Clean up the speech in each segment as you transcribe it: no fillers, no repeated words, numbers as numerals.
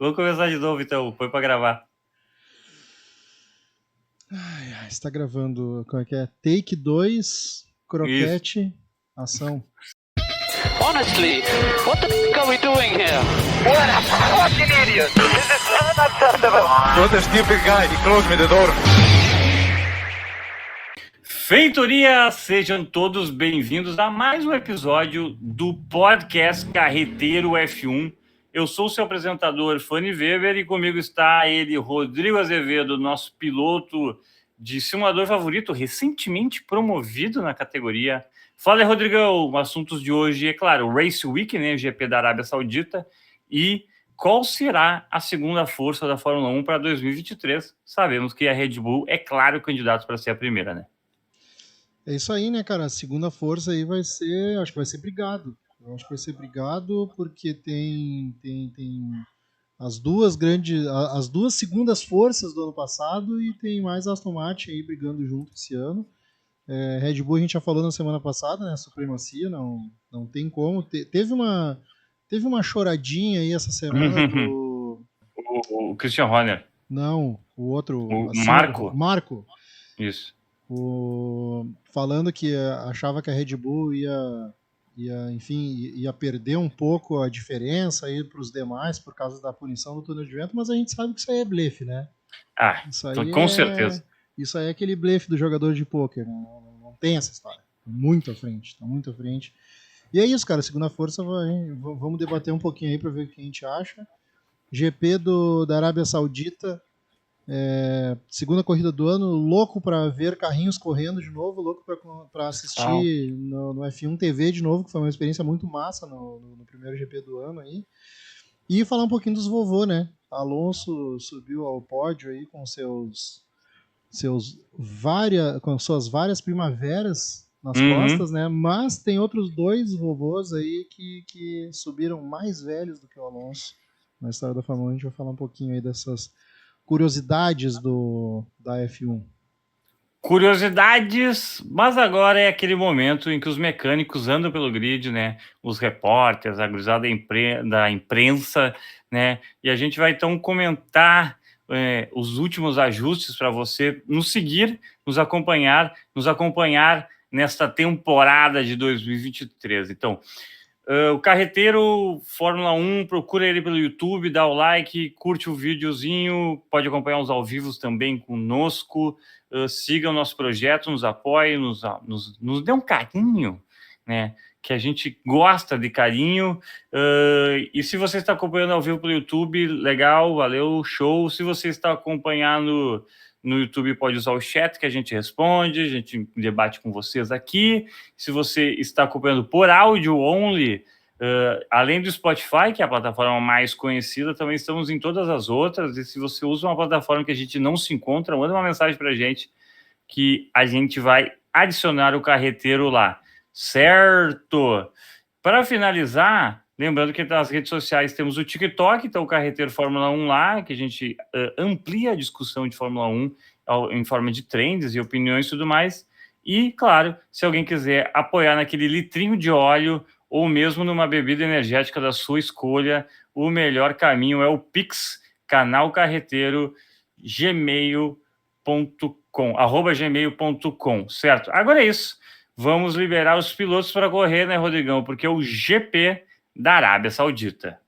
Vamos começar de novo, então. Põe pra gravar. Está gravando, como é que é? Take 2, Isso. croquete, ação. Honestly, what the f*** are we doing here? What a fucking idiot! This is unacceptable! What a stupid guy, he closed me the door. Feitoria, sejam todos bem-vindos a mais um episódio do podcast Carreteiro F1. Eu sou o seu apresentador, Fanny Weber, e comigo está ele, Rodrigo Azevedo, nosso piloto de simulador favorito, recentemente promovido na categoria. Fala aí, Rodrigão, assuntos de hoje, é claro, o Race Week, né, o GP da Arábia Saudita, e qual será a segunda força da Fórmula 1 para 2023? Sabemos que a Red Bull é, claro, o candidato para ser a primeira, né? É isso aí, né, cara? A segunda força aí vai ser, acho que vai ser brigado. Eu acho que vai ser brigado porque tem as duas grandes, as duas segundas forças do ano passado e tem mais Aston Martin aí brigando junto esse ano. Red Bull a gente já falou na semana passada, né? Supremacia, não tem como. Teve uma choradinha aí essa semana do... O Christian Horner. Não, o outro... O assim, Marco. Marco. Isso. Falando que achava que a Red Bull ia perder um pouco a diferença aí para os demais por causa da punição do túnel de vento, mas a gente sabe que isso aí é blefe, né? Isso aí com certeza. Isso aí é aquele blefe do jogador de pôquer, não tem essa história. Tá muito à frente. E é isso, cara, segunda força, vamos debater um pouquinho aí para ver o que a gente acha. GP da Arábia Saudita, segunda corrida do ano, louco para ver carrinhos correndo de novo, louco para assistir no F1 TV de novo, que foi uma experiência muito massa no primeiro GP do ano aí. E falar um pouquinho dos vovô, né? Alonso subiu ao pódio aí com suas várias primaveras nas costas, né? Mas tem outros dois vovôs aí que subiram mais velhos do que o Alonso. Na história da Fórmula 1 a gente vai falar um pouquinho aí dessas curiosidades da F1. Curiosidades, mas agora é aquele momento em que os mecânicos andam pelo grid, né? Os repórteres, a gurizada da imprensa, né? E a gente vai então comentar os últimos ajustes para você nos seguir, nos acompanhar nesta temporada de 2023. Então, o Carreteiro Fórmula 1, procura ele pelo YouTube, dá o like, curte o videozinho, pode acompanhar os ao vivo também conosco, siga o nosso projeto, nos apoie, nos dê um carinho, né? Que a gente gosta de carinho. E se você está acompanhando ao vivo pelo YouTube, legal, valeu, show. Se você está acompanhando no YouTube, pode usar o chat que a gente responde, a gente debate com vocês aqui. Se você está acompanhando por áudio only, além do Spotify, que é a plataforma mais conhecida, também estamos em todas as outras. E se você usa uma plataforma que a gente não se encontra, manda uma mensagem para a gente que a gente vai adicionar o Carreteiro lá. Certo? Para finalizar, lembrando que nas redes sociais temos o TikTok, então o Carreteiro Fórmula 1 lá, que a gente amplia a discussão de Fórmula 1 em forma de trends e opiniões e tudo mais. E, claro, se alguém quiser apoiar naquele litrinho de óleo ou mesmo numa bebida energética da sua escolha, o melhor caminho é o Pix, canal Carreteiro, gmail.com, certo? Agora é isso. Vamos liberar os pilotos para correr, né, Rodrigão? Porque é o GP da Arábia Saudita.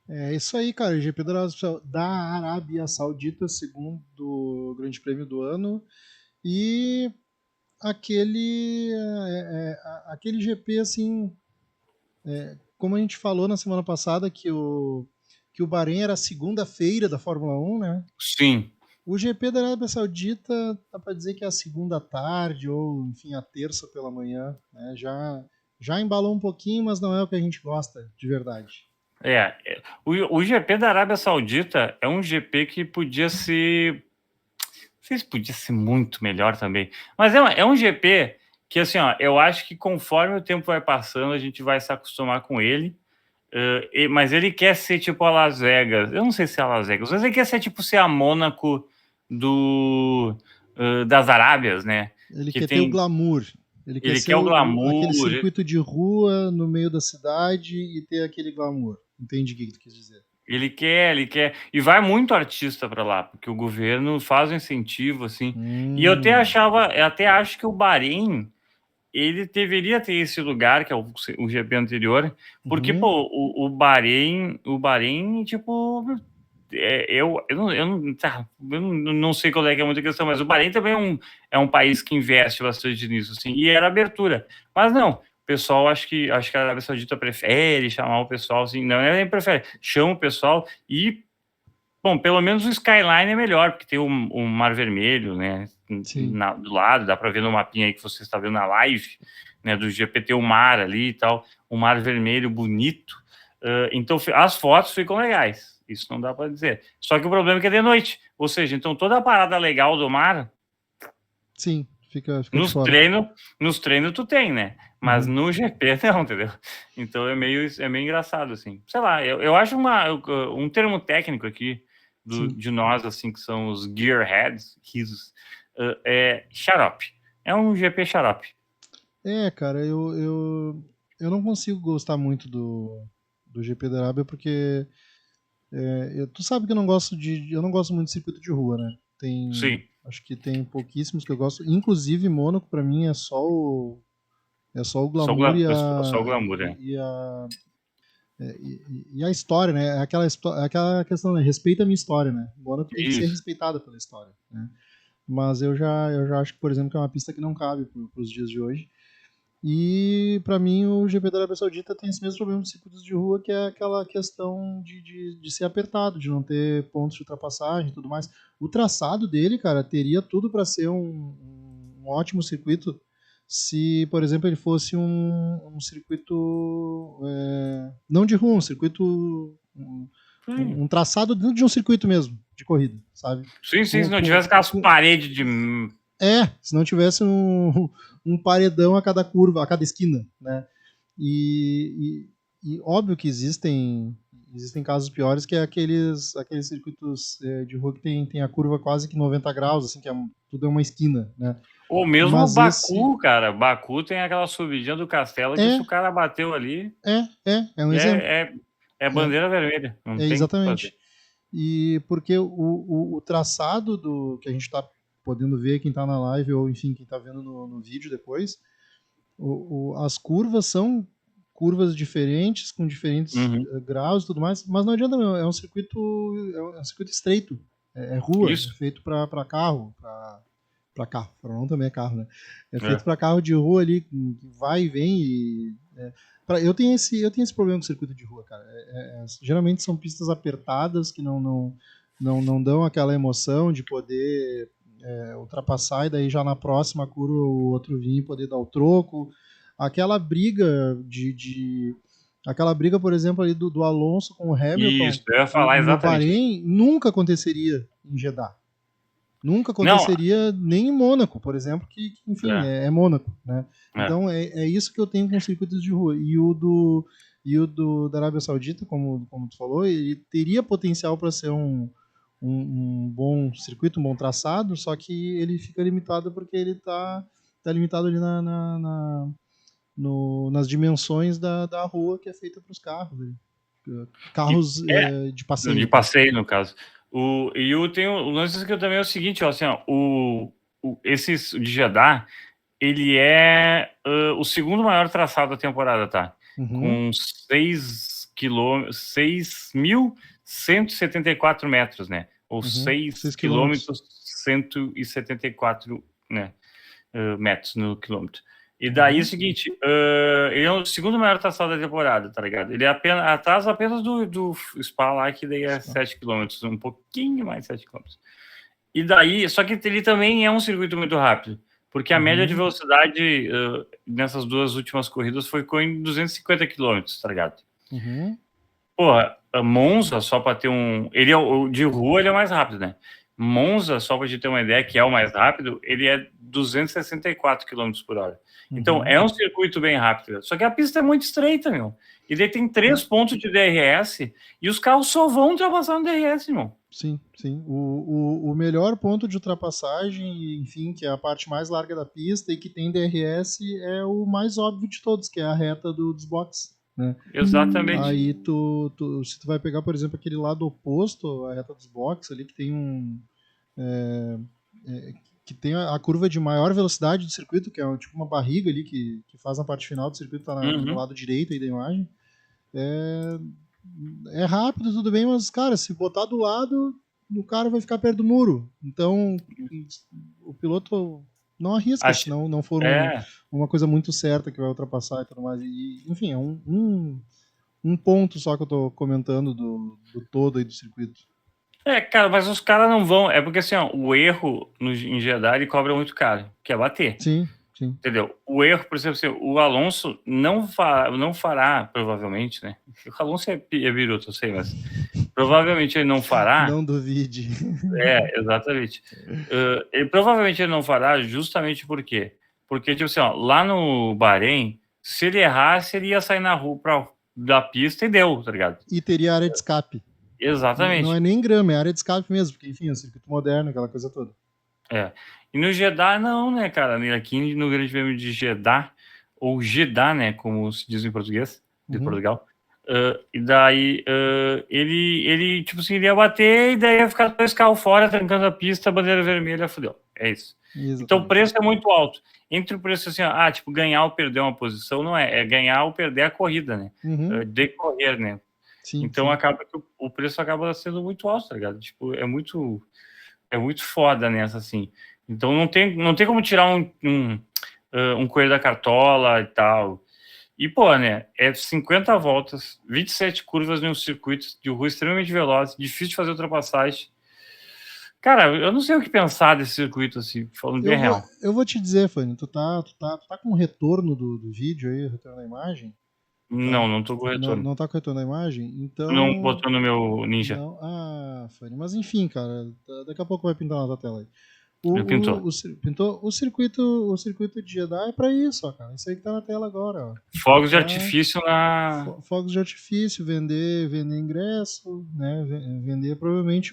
É isso aí, cara. O GP da Arábia Saudita, segundo Grande Prêmio do ano. E aquele GP, assim, como a gente falou na semana passada, que o Bahrein era a segunda-feira da Fórmula 1, né? Sim. O GP da Arábia Saudita dá para dizer que é a segunda tarde ou, enfim, a terça pela manhã, né? Já embalou um pouquinho, mas não é o que a gente gosta de verdade. O GP da Arábia Saudita é um GP que podia ser... Não sei se podia ser muito melhor também, mas é um GP que, assim, ó, eu acho que conforme o tempo vai passando, a gente vai se acostumar com ele, mas ele quer ser tipo a Las Vegas. Eu não sei se é a Las Vegas, mas ele quer ser tipo a Mônaco das Arábias, né? Ele quer ter o glamour. Ele quer o glamour. Aquele circuito de rua no meio da cidade e ter aquele glamour. Entendi o que tu quis dizer. Ele quer. E vai muito artista para lá, porque o governo faz um incentivo, assim. E eu até acho que o Bahrein, ele deveria ter esse lugar, que é o GP anterior, porque, pô, o Bahrein, tipo, eu não sei qual é que é muita questão, mas o Bahrein também é um país que investe bastante nisso, assim, e era abertura. Mas não, o pessoal, acho que a Arábia Saudita prefere chamar o pessoal, assim, não, nem prefere, chama o pessoal e, bom, pelo menos o skyline é melhor, porque tem o Mar Vermelho, né, do lado, dá para ver no mapinha aí que você está vendo na live, né, do GPT, o mar ali e tal, o Mar Vermelho bonito. Então as fotos ficam legais, isso não dá para dizer. Só que o problema é que é de noite, ou seja, então toda a parada legal do mar, sim, fica nos de fora. treinos tu tem, né? Mas no GP não, entendeu? Então é meio engraçado, assim. Sei lá, eu acho um termo técnico aqui de nós, assim, que são os gearheads, é xarope. É um GP xarope. Cara, eu não consigo gostar muito do GP da Arábia porque tu sabe que eu não gosto muito de circuito de rua, né? Sim. Acho que tem pouquíssimos que eu gosto. Inclusive, Mônaco, pra mim, é só o glamour só o glamour, né? e a história, né? É aquela questão, né? Respeita a minha história, né? Mônaco tem que ser respeitada pela história, né? Mas eu já acho que, por exemplo, que é uma pista que não cabe para os dias de hoje. E pra mim o GP da Arábia Saudita tem esse mesmo problema dos circuitos de rua, que é aquela questão de ser apertado, de não ter pontos de ultrapassagem e tudo mais. O traçado dele, cara, teria tudo para ser um ótimo circuito se, por exemplo, ele fosse um circuito não de rua, um circuito um traçado dentro de um circuito mesmo, de corrida, sabe? Sim, se não tivesse aquelas paredes de... se não tivesse um paredão a cada curva, a cada esquina, né? E óbvio que existem casos piores, que é aqueles circuitos de rua que tem a curva quase que 90 graus, assim, que tudo é uma esquina, né? Ou mesmo o Baku, cara. Baku tem aquela subidinha do castelo que se o cara bateu ali... É um exemplo. É bandeira vermelha. Não tem exatamente. E porque o traçado que a gente está podendo ver, quem está na live, ou enfim, quem está vendo no vídeo depois, as curvas são curvas diferentes, com diferentes graus e tudo mais, mas não adianta, é um circuito estreito, é rua, é feito para carro, para carro, não também é carro, né? É feito para carro de rua ali, que vai e vem eu tenho esse problema com o circuito de rua, cara. Geralmente são pistas apertadas que não dão aquela emoção de poder ultrapassar e daí já na próxima curva o outro vir e poder dar o troco. Aquela briga por exemplo, ali do Alonso com o Hamilton. Isso, eu ia falar exatamente. No Bahrein nunca aconteceria em Jeddah. Nunca aconteceria nem em Mônaco, por exemplo, que enfim, é Mônaco, né? Então é isso que eu tenho com os circuitos de rua. E o da Arábia Saudita, como tu falou, ele teria potencial para ser um bom circuito, um bom traçado, só que ele fica limitado porque ele tá limitado ali nas dimensões da rua que é feita para os carros. Carros de passeio. De passeio, no caso. Tem o lance que eu também é o seguinte, ó, assim, ó, esse de Jeddah, ele é o segundo maior traçado da temporada, tá? Com 6.174 metros, né? Ou 6 quilômetros 174, né? Metros no quilômetro. E daí é o seguinte, ele é o segundo maior traçado da temporada, tá ligado? Ele é atrás apenas do Spa lá, que daí é 7 km, um pouquinho mais de 7 km. E daí, só que ele também é um circuito muito rápido, porque a média de velocidade nessas duas últimas corridas foi em 250 km, tá ligado? Porra, Monza, só para ter de rua ele é mais rápido, né? Monza, só para te ter uma ideia, que é o mais rápido, ele é 264 km por hora. Então, é um circuito bem rápido. Só que a pista é muito estreita, meu. E daí tem 3 pontos de DRS e os carros só vão ultrapassar no DRS, irmão. Sim. O melhor ponto de ultrapassagem, enfim, que é a parte mais larga da pista e que tem DRS, é o mais óbvio de todos, que é a reta dos boxes. né? Exatamente. Aí se tu vai pegar, por exemplo, aquele lado oposto, a reta dos boxes ali, que tem que tem a curva de maior velocidade do circuito, que é tipo uma barriga ali que faz a parte final do circuito, tá no lado direito aí da imagem. É rápido, tudo bem, mas, cara, se botar do lado, o cara vai ficar perto do muro. Então, o piloto não arrisca, se não for uma coisa muito certa que vai ultrapassar e tudo mais. E, enfim, é um ponto só que eu tô comentando do todo aí do circuito. Cara, mas os caras não vão. É porque assim, ó, o erro em Jeddah ele cobra muito caro, que é bater. Sim. Entendeu? O erro, por exemplo, assim, o Alonso não fará, provavelmente, né? O Alonso é biruta, eu sei, mas provavelmente ele não fará. Não duvide. Exatamente. Provavelmente ele não fará justamente por quê? Porque, tipo assim, ó, lá no Bahrein, se ele errasse, ele ia sair na rua da pista e deu, tá ligado? E teria área de escape. Exatamente. Não é nem grama, é área de escape mesmo, porque, enfim, é um circuito moderno, aquela coisa toda. E no Jeddah, não, né, cara? Aqui no Grande Prêmio de Jeddah, ou Jeddah, né, como se diz em português, de Portugal. E daí, ele, tipo assim, ele ia bater e daí ia ficar 2 carros fora, trancando a pista, bandeira vermelha, fudeu. É isso. Exatamente. Então o preço é muito alto. Entre o preço assim, tipo, ganhar ou perder uma posição, não é ganhar ou perder a corrida, né? Decorrer, né? Sim, então acaba que o preço acaba sendo muito alto, tá ligado? Tipo, é muito foda nessa, assim. Então não tem como tirar um coelho da cartola e tal. E, pô, né, 50 voltas, 27 curvas em um circuito de rua extremamente veloz, difícil de fazer ultrapassagem. Cara, eu não sei o que pensar desse circuito, assim, falando bem real. Eu vou te dizer, Fanny, tu tá com o retorno do vídeo aí, o retorno da imagem? Não tô com retorno. Não tá com retorno da imagem? Então... Não botou no meu Ninja. Não. Fanny, mas enfim, cara, daqui a pouco vai pintar na tua tela aí. Pintou? O circuito de Jeddah é pra isso, ó, cara. Isso aí que tá na tela agora, ó. Fogos de artifício Fogos de artifício, vender ingresso, né? Vender provavelmente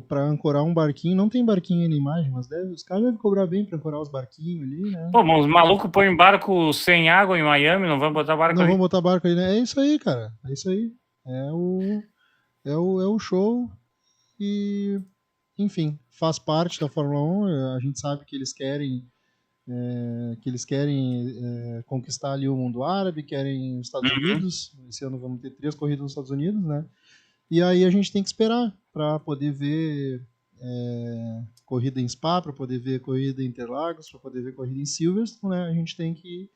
pra ancorar um barquinho. Não tem barquinho aí na imagem, mas os caras devem cobrar bem pra ancorar os barquinhos ali, né? Pô, mas os malucos põem barco sem água em Miami, não vão botar barco ali? Não vão botar barco ali, né? É isso aí, cara. É isso aí. É o show e... Enfim, faz parte da Fórmula 1. A gente sabe que eles querem conquistar ali o mundo árabe, querem os Estados Unidos. Esse ano vamos ter 3 corridas nos Estados Unidos, né? E aí a gente tem que esperar para poder ver corrida em Spa, para poder ver corrida em Interlagos, para poder ver corrida em Silverstone, né? A gente tem que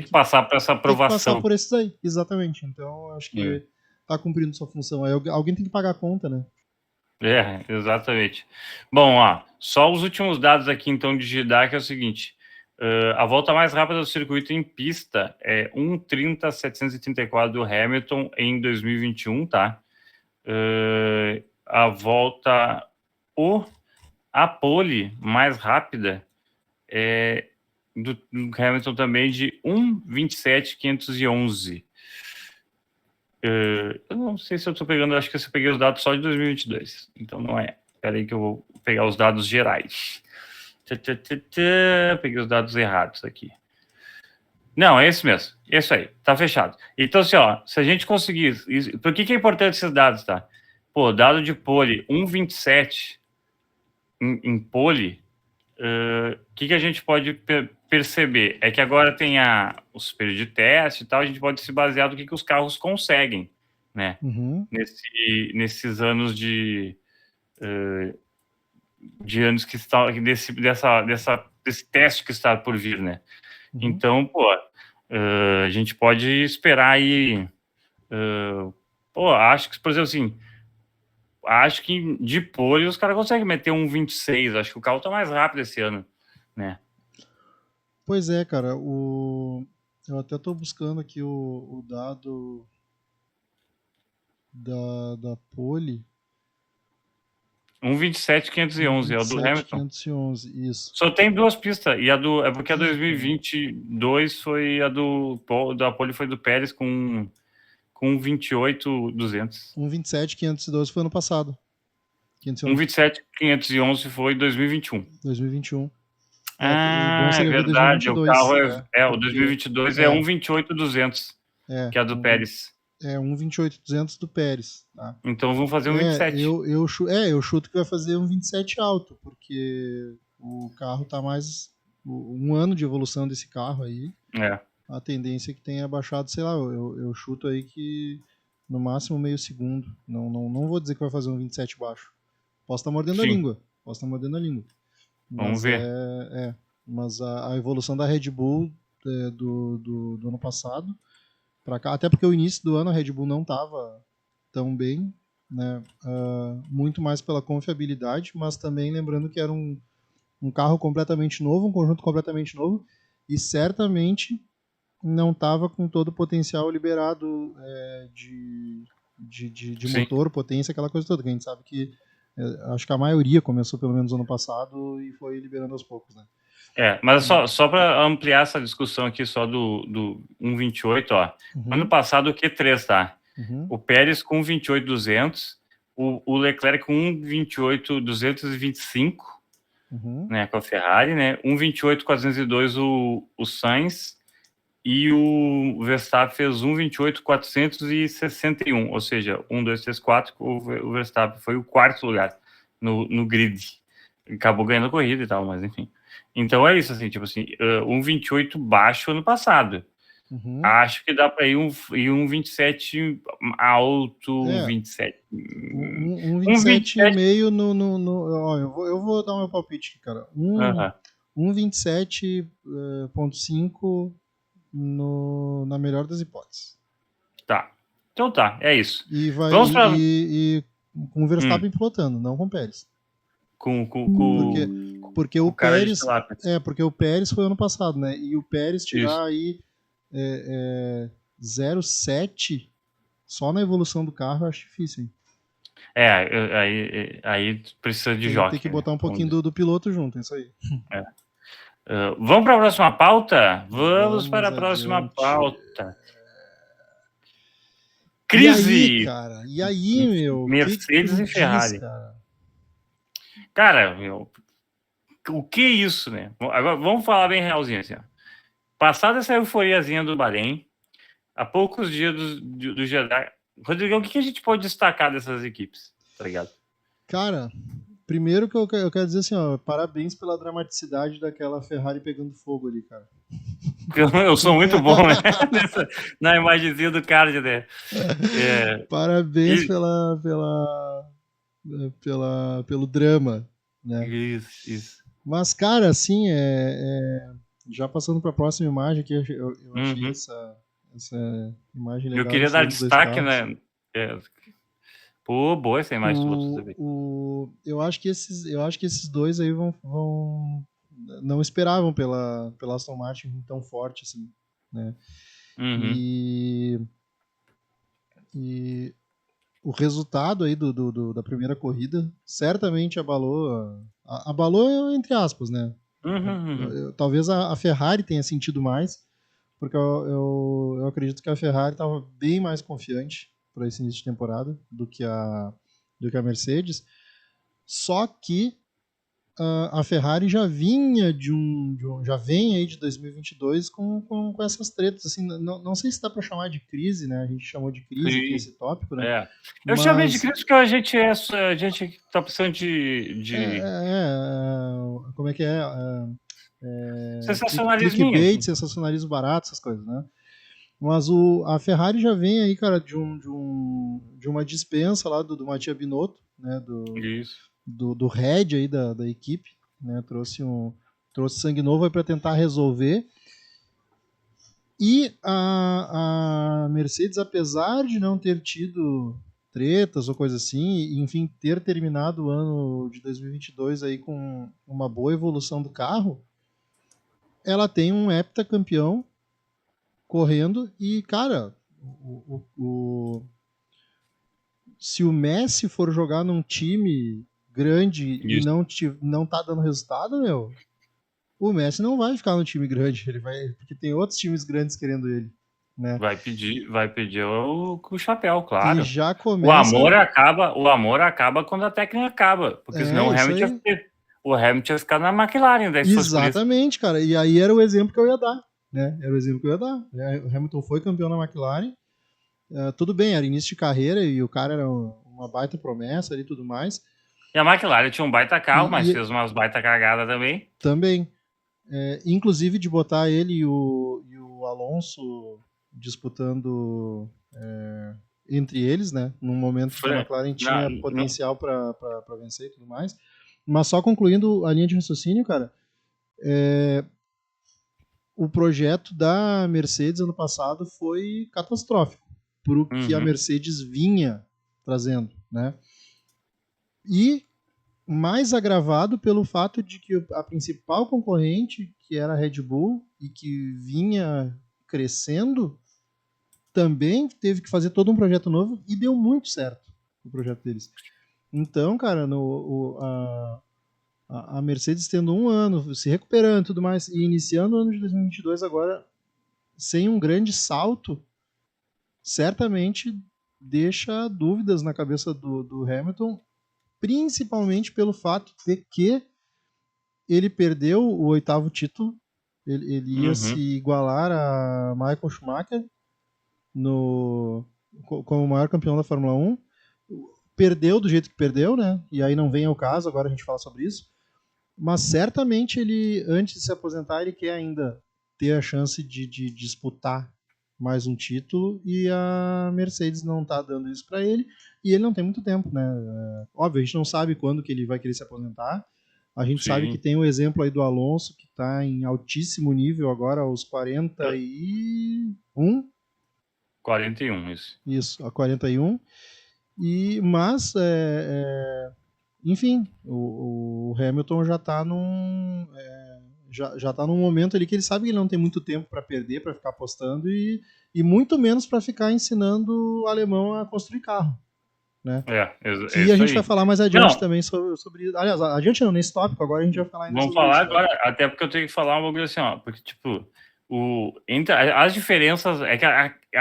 passar por essa aprovação. Tem que passar por esses aí, exatamente. Então acho que tá cumprindo sua função. Aí alguém tem que pagar a conta, né? Exatamente. Bom, só os últimos dados aqui, então, de Jeddah, que é o seguinte. A volta mais rápida do circuito em pista é 1:30.734 do Hamilton em 2021, tá? A pole mais rápida é do Hamilton também de 1:27.511. Eu não sei se eu tô pegando, acho que eu peguei os dados só de 2022, então não é. Espera aí que eu vou pegar os dados gerais. Peguei os dados errados aqui. Não, é esse mesmo, isso aí, tá fechado. Então, assim, se a gente conseguir... Por que é importante esses dados, tá? Pô, dado de pole, 1:27 em pole, o que a gente pode perceber? É que agora tem os períodos de teste e tal, a gente pode se basear no que os carros conseguem, né? Nesses anos de anos que está desse teste que está por vir, né? Então, pô, a gente pode esperar aí, acho que, por exemplo, assim, acho que de pole os caras conseguem meter 1:26, acho que o carro tá mais rápido esse ano, né? Pois é, cara, eu até tô buscando aqui o dado da pole. 1:27.511 é o do Hamilton. 511, isso. Só tem 2 pistas, e é porque a 2022 foi da pole foi do Pérez com 1:28.200. 1:27.512 foi ano passado. 1:27.511 foi 2021. 2021. É verdade, 2022, o carro o 2022 é 1:28.200. É, que é a do Pérez. É 1,28,200 do Pérez. Tá? Então vamos fazer um 27. Eu chuto que vai fazer um 27 alto, porque o carro tá mais. Um ano de evolução desse carro aí. É. A tendência é que tenha baixado, sei lá, eu chuto aí que no máximo meio segundo. Não vou dizer que vai fazer um 27 baixo. Posso estar mordendo a Sim. língua. Vamos ver. Mas a evolução da Red Bull do ano passado para cá, até porque o início do ano a Red Bull não estava tão bem, né? Muito mais pela confiabilidade, mas também lembrando que era um carro completamente novo, um conjunto completamente novo, e certamente não estava com todo o potencial liberado de Sim. motor, potência, aquela coisa toda, que a gente sabe que acho que a maioria começou pelo menos ano passado e foi liberando aos poucos, né? Mas só para ampliar essa discussão aqui só do 1,28, ó. Ano passado o Q3, tá? O Pérez com 1,28,200, o Leclerc com 1,28,225, né, com a Ferrari, né? 1,28,402 o Sainz, e o Verstappen fez 1,28,461, ou seja, 1, 2, 3, 4, o Verstappen foi o quarto lugar no grid. Acabou ganhando a corrida e tal, mas enfim. Então é isso, assim, tipo assim, 1,28 baixo ano passado. Acho que dá para ir um 27 alto, 27. 27,5 ó, eu vou dar o meu palpite aqui, cara. 1,27,5 na melhor das hipóteses. Tá. Então tá, é isso. E vai Vamos pra... e com o Verstappen pilotando, não com o Pérez. Porque o Pérez porque o Pérez foi ano passado, né? E o Pérez tirar aí 0,7 só na evolução do carro, eu acho difícil, hein? Aí precisa de jockey. Tem que botar um pouquinho do piloto junto, é isso aí. Vamos para a próxima pauta? Vamos para a próxima pauta. Crise! E aí, meu? Mercedes e Ferrari. Cara, o que é isso, né? Agora, vamos falar bem realzinho assim. Ó. Passada essa euforiazinha do Bahrein, há poucos dias do Jeddah, Rodrigão, o que a gente pode destacar dessas equipes? Tá ligado? Cara, primeiro que eu quero dizer assim, ó, parabéns pela dramaticidade daquela Ferrari pegando fogo ali, cara. Eu sou muito bom, né? Na imagenzinha do card, né? Parabéns pelo drama, né? Isso. Mas, cara, assim, já passando para a próxima imagem aqui, eu achei essa imagem legal. Eu queria dar destaque, né? Pô, boa essa imagem também. Eu acho que esses dois aí vão não esperavam pela Aston Martin tão forte assim, né? E o resultado aí da primeira corrida certamente abalou entre aspas, né? Talvez a Ferrari tenha sentido mais, porque eu acredito que a Ferrari estava bem mais confiante para esse início de temporada do que a Mercedes. Só que a Ferrari já vinha já vem aí de 2022 com essas tretas, assim, não sei se dá para chamar de crise, né? A gente chamou de crise aqui esse tópico, né? Eu chamei de crise porque a gente tá precisando de... como é que é? Sensacionalismo. Clickbait, sensacionalismo barato, essas coisas, né? Mas a Ferrari já vem aí, cara, de uma dispensa lá do Mattia Binotto, né? Do head aí da equipe, né? Trouxe sangue novo aí para tentar resolver. E a Mercedes, apesar de não ter tido tretas ou coisa assim, e, enfim, ter terminado o ano de 2022 aí com uma boa evolução do carro, ela tem um heptacampeão correndo e, cara, se o Messi for jogar num time grande e não tá dando resultado, meu, o Messi não vai ficar no time grande, porque tem outros times grandes querendo ele, né? Vai pedir o chapéu, claro. E já começa... O amor acaba quando a técnica acaba, porque senão o Hamilton ia ficar na McLaren. Exatamente, cara, e aí era o exemplo que eu ia dar. né? Era o exemplo que eu ia dar. O Hamilton foi campeão na McLaren. Tudo bem, era início de carreira e o cara era uma baita promessa ali e tudo mais. E a McLaren tinha um baita carro, mas E- fez umas baita cagadas também. Também. Inclusive de botar ele e o Alonso disputando entre eles, né? Num momento que a McLaren tinha potencial para vencer e tudo mais. Mas só concluindo a linha de raciocínio, cara, o projeto da Mercedes ano passado foi catastrófico pro que a Mercedes vinha trazendo, né? E mais agravado pelo fato de que a principal concorrente, que era a Red Bull, e que vinha crescendo, também teve que fazer todo um projeto novo e deu muito certo o projeto deles. Então, cara, a Mercedes tendo um ano, se recuperando e tudo mais, e iniciando o ano de 2022 agora sem um grande salto, certamente deixa dúvidas na cabeça do Hamilton, principalmente pelo fato de que ele perdeu o 8º título, ele ia se igualar a Michael Schumacher como o maior campeão da Fórmula 1, perdeu do jeito que perdeu, né? E aí não vem ao caso, agora a gente fala sobre isso, mas certamente ele, antes de se aposentar, ele quer ainda ter a chance de disputar mais um título, e a Mercedes não tá dando isso para ele, e ele não tem muito tempo, né? Óbvio, a gente não sabe quando que ele vai querer se aposentar. A gente sabe que tem o exemplo aí do Alonso, que está em altíssimo nível agora, aos 41. 41, isso. Isso, a 41. Mas, enfim, o Hamilton já está já tá num momento ali que ele sabe que ele não tem muito tempo para perder, para ficar apostando, e muito menos para ficar ensinando o alemão a construir carro. Né? Que a gente vai falar mais adiante também sobre. Aliás, adiante não, nesse tópico, agora a gente vai falar ainda sobre falar isso, agora, né? Até porque eu tenho que falar um bagulho assim, ó, porque, tipo, entre as diferenças. É que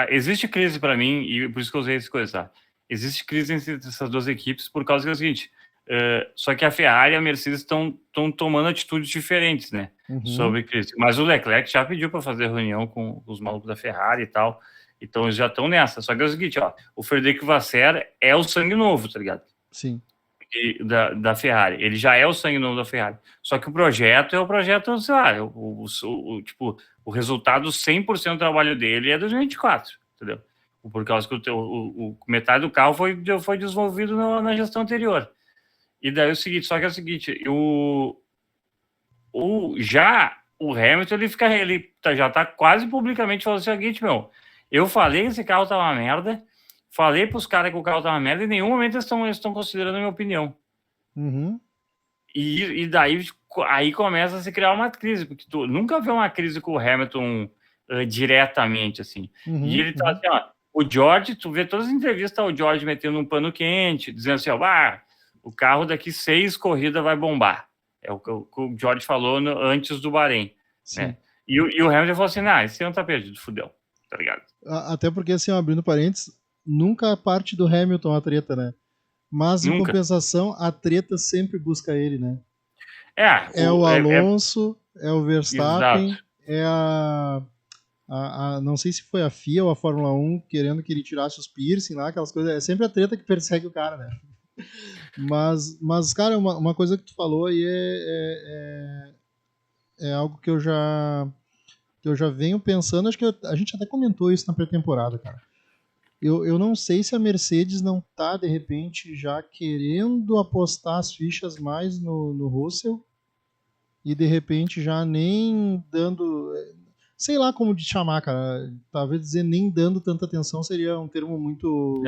existe crise para mim, e por isso que eu usei essa coisa, tá? Existe crise entre essas duas equipes por causa que é o seguinte. Só que a Ferrari e a Mercedes estão tomando atitudes diferentes, né? Sobre crise. Mas o Leclerc já pediu para fazer reunião com os malucos da Ferrari e tal. Então eles já estão nessa. Só que é o seguinte, ó, o Frederico Vasseur é o sangue novo, tá ligado? Sim. Da Ferrari. Ele já é o sangue novo da Ferrari. Só que o projeto é o projeto, sei lá, tipo, o resultado 100% do trabalho dele é 2024, entendeu? Por causa que metade do carro foi desenvolvido na gestão anterior. E daí é o seguinte, só que é o seguinte, o Hamilton, ele já tá quase publicamente falando o seguinte, eu falei que esse carro tava uma merda, falei pros caras que o carro tava uma merda, e em nenhum momento eles estão considerando a minha opinião. E daí aí começa a se criar uma crise, porque tu nunca vê uma crise com o Hamilton diretamente, assim. E ele tá assim, ó, o George, tu vê todas as entrevistas, o George metendo um pano quente, dizendo assim, ó, o carro daqui 6 corridas vai bombar. É o que o George falou antes do Bahrein. Né? E o Hamilton falou assim, esse ano tá perdido, fudeu, tá ligado? Até porque, assim, abrindo parênteses, nunca parte do Hamilton a treta, né? Mas, em compensação, a treta sempre busca ele, né? O Alonso, é o Verstappen, exato. Não sei se foi a FIA ou a Fórmula 1 querendo que ele tirasse os piercing lá, aquelas coisas. É sempre a treta que persegue o cara, né? Mas cara, uma coisa que tu falou aí é algo que eu já venho pensando. Acho que a gente até comentou isso na pré-temporada, cara. Eu não sei se a Mercedes não tá, de repente, já querendo apostar as fichas mais no Russell e, de repente, já nem dando... Sei lá como de chamar, cara. Talvez dizer nem dando tanta atenção seria um termo muito...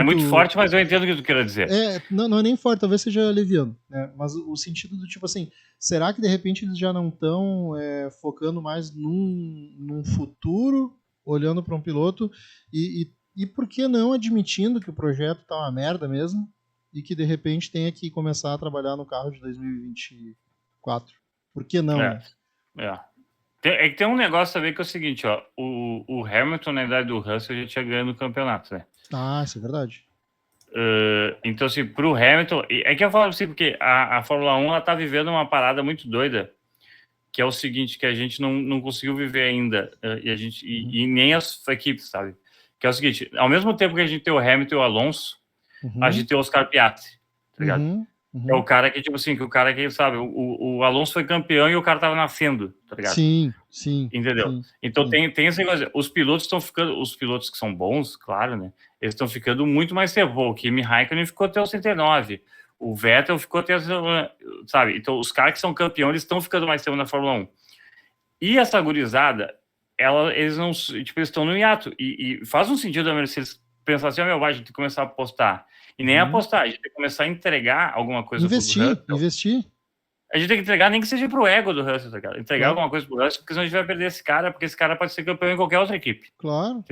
muito forte, mas eu entendo o que tu quer dizer. Não é nem forte, talvez seja leviano, né? Mas o sentido do tipo assim, será que de repente eles já não estão focando mais num futuro, olhando para um piloto e por que não admitindo que o projeto tá uma merda mesmo e que de repente tenha que começar a trabalhar no carro de 2024? Por que não? É que tem um negócio também que é o seguinte, ó, o Hamilton, na idade do Russell, já tinha ganho no campeonato, né? Isso é verdade. Então, assim, pro Hamilton... É que eu falo assim, porque a Fórmula 1, ela tá vivendo uma parada muito doida, que é o seguinte, que a gente não conseguiu viver ainda, e nem as equipes, sabe? Que é o seguinte, ao mesmo tempo que a gente tem o Hamilton e o Alonso, a gente tem o Oscar Piastri, tá ligado? É o cara que, tipo assim, que o cara que, sabe, o Alonso foi campeão e o cara tava nascendo, tá ligado? Sim. Entendeu? Então tem essa coisa. Os pilotos que são bons, claro, né? Eles estão ficando muito mais tempo. O Kimi Raikkonen ficou até os 69. O Vettel ficou até, sabe? Então os caras que são campeões, eles estão ficando mais tempo na Fórmula 1. E essa gurizada, eles não, tipo, eles estão no hiato. E faz um sentido a Mercedes pensar assim, a gente tem que começar a apostar. E nem apostar, a gente tem que começar a entregar alguma coisa pro Investir. A gente tem que entregar, nem que seja pro ego do Russell, tá ligado? Entregar alguma coisa pro Russell, porque senão a gente vai perder esse cara, porque esse cara pode ser campeão em qualquer outra equipe. Claro.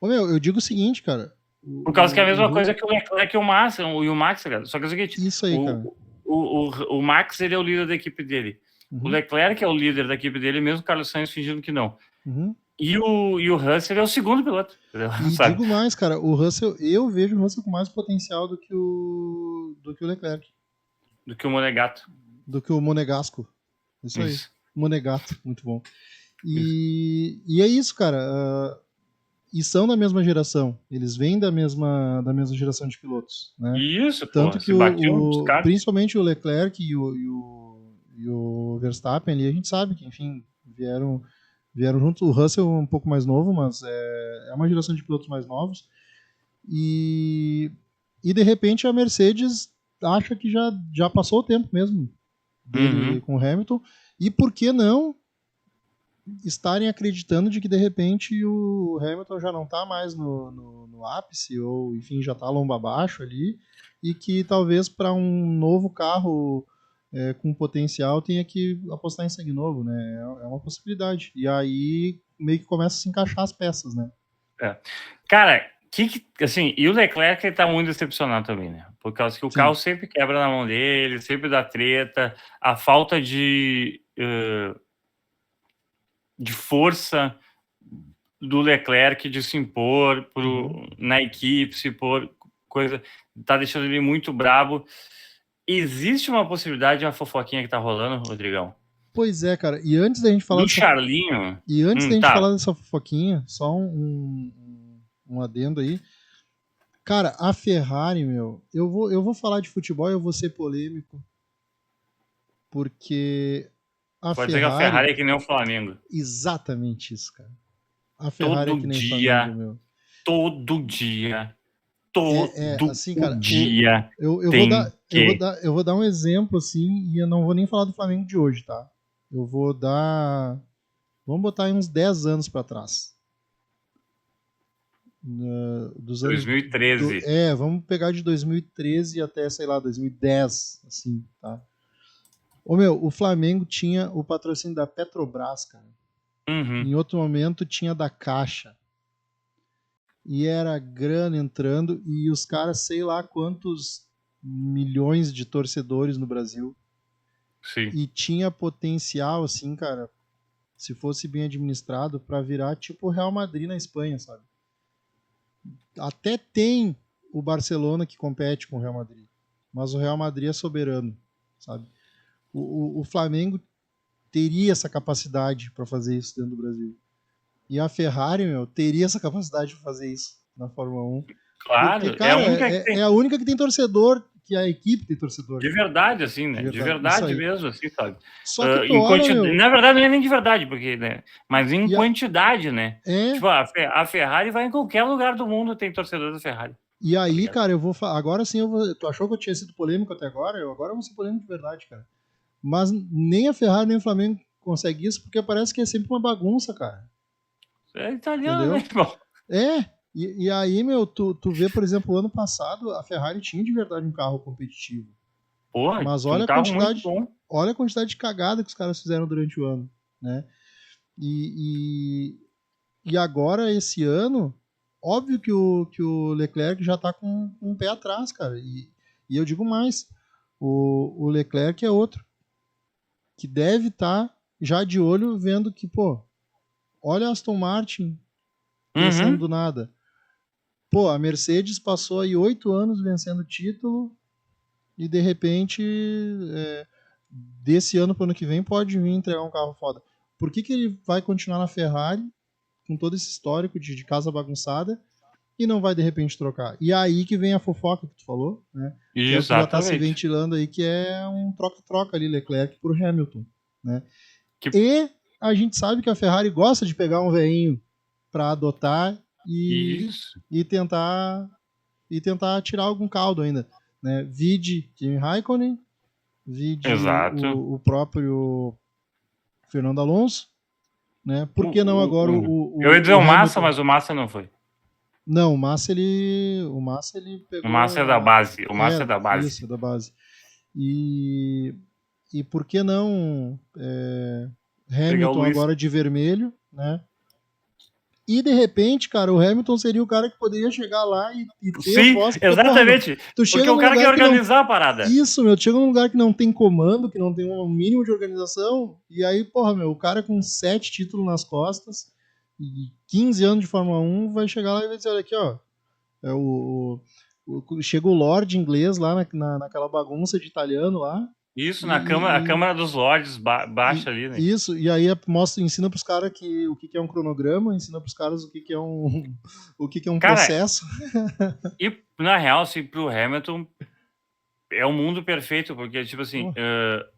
Ô, meu, eu digo o seguinte, cara. Por causa que é a mesma coisa que o Leclerc e o Max, tá ligado? Só que é o seguinte, Isso aí, cara. O Max, ele é o líder da equipe dele. O Leclerc é o líder da equipe dele, mesmo o Carlos Sainz fingindo que não. E o Russell é o segundo piloto. E sabe? digo mais, cara, o Russell, eu vejo o Russell com mais potencial do que o Leclerc. Do que o Monegato. Do que o Monegasco. Isso aí. Monegato, muito bom. E é isso, cara. E são da mesma geração. Eles vêm da mesma geração de pilotos, né? Isso, tanto que principalmente o Leclerc e o Verstappen ali, a gente sabe que, enfim, vieram juntos. O Russell é um pouco mais novo, mas é uma geração de pilotos mais novos. E de repente a Mercedes acha que já passou o tempo mesmo dele com o Hamilton. E por que não estarem acreditando de que de repente o Hamilton já não está mais no ápice, ou enfim, já está lomba abaixo ali, e que talvez para um novo carro com potencial tenha que apostar em sangue novo, né? É uma possibilidade. E aí meio que começa a se encaixar as peças, né? Cara, assim, e o Leclerc ele tá muito decepcionado também, né? Por causa que o carro sempre quebra na mão dele, sempre dá treta, a falta de força do Leclerc de se impor na equipe, se impor, coisa, tá deixando ele muito brabo. Existe uma possibilidade de uma fofoquinha que tá rolando, Rodrigão? Pois é, cara. E antes da gente falar Charlinho. E antes da gente falar dessa fofoquinha, só um adendo aí. Cara, a Ferrari, meu, eu vou falar de futebol e eu vou ser polêmico. Porque Pode dizer que a Ferrari é que nem o Flamengo. Exatamente isso, cara. A Ferrari é que nem o Flamengo, meu. Todo dia. Assim, cara, dia. Eu vou dar um exemplo, assim, e eu não vou nem falar do Flamengo de hoje, tá? Eu vou dar... Vamos botar aí uns 10 anos pra trás. Dos anos 2013. Vamos pegar de 2013 até, sei lá, 2010, assim, tá? Ô, meu, o Flamengo tinha o patrocínio da Petrobras, cara. Em outro momento tinha da Caixa. E era grana entrando e os caras, sei lá quantos milhões de torcedores no Brasil. Sim. E tinha potencial, assim, cara, se fosse bem administrado, pra virar tipo o Real Madrid na Espanha, sabe? Até tem o Barcelona que compete com o Real Madrid, mas o Real Madrid é soberano, sabe? O Flamengo teria essa capacidade para fazer isso dentro do Brasil. E a Ferrari, meu, teria essa capacidade para fazer isso na Fórmula 1. Claro, porque, cara, é a única que tem torcedor, que a equipe tem torcedor. De verdade, assim, né? De verdade mesmo, assim, sabe? Só que na verdade, não é nem de verdade, porque, né? Mas em quantidade, né? Tipo, a Ferrari vai em qualquer lugar do mundo, tem torcedor da Ferrari. E aí, cara, eu vou agora sim, tu achou que eu tinha sido polêmico até agora? Agora eu vou ser polêmico de verdade, cara. Mas nem a Ferrari nem o Flamengo conseguem isso, porque parece que é sempre uma bagunça, cara. É italiano, né, irmão? E aí, meu, tu vê, por exemplo, o ano passado, a Ferrari tinha de verdade um carro competitivo. Porra, mas olha a quantidade de cagada que os caras fizeram durante o ano, né? E agora, esse ano, óbvio que o Leclerc já tá com um pé atrás, cara. E eu digo mais, o Leclerc é outro que deve estar já de olho vendo que, pô, olha a Aston Martin vencendo do nada. Pô, a Mercedes passou aí 8 anos vencendo o título e de repente desse ano para o ano que vem pode vir entregar um carro foda. Por que ele vai continuar na Ferrari com todo esse histórico de casa bagunçada e não vai de repente trocar? E aí que vem a fofoca que tu falou, né? Que é o que já está se Exatamente. ventilando aí, que é um troca-troca ali, Leclerc por Hamilton, né? Que- E a gente sabe que a Ferrari gosta de pegar um veinho para adotar Isso. e tentar tirar algum caldo ainda, né? Vide Kimi Raikkonen, vide Exato. o próprio Fernando Alonso, né? Por que não agora o Eu ia dizer o Massa, Hamilton? mas o Massa não foi. Não, o Massa ele pegou... O Massa é da base. O Massa é da base. Isso, da base. E por que não Hamilton Luiz. agora de vermelho, né? E de repente, cara, o Hamilton seria o cara que poderia chegar lá e ter Sim, voz, porque, exatamente. porra, tu chega Porque o num cara quer lugar que não- organizar a parada. Isso, meu, chega num lugar que não tem comando, que não tem um mínimo de organização, e aí, porra, meu, o cara com 7 títulos nas costas e 15 anos de Fórmula 1 vai chegar lá e vai dizer, olha aqui, ó, chega o Lorde inglês lá naquela bagunça de italiano lá. Isso, na Câmara dos Lordes, baixa ali, né? Isso, e aí ensina pros caras o que é um cronograma, ensina pros caras o que é um, o que é um Cara, processo. E, na real, assim, pro Hamilton é um mundo perfeito, porque, tipo assim,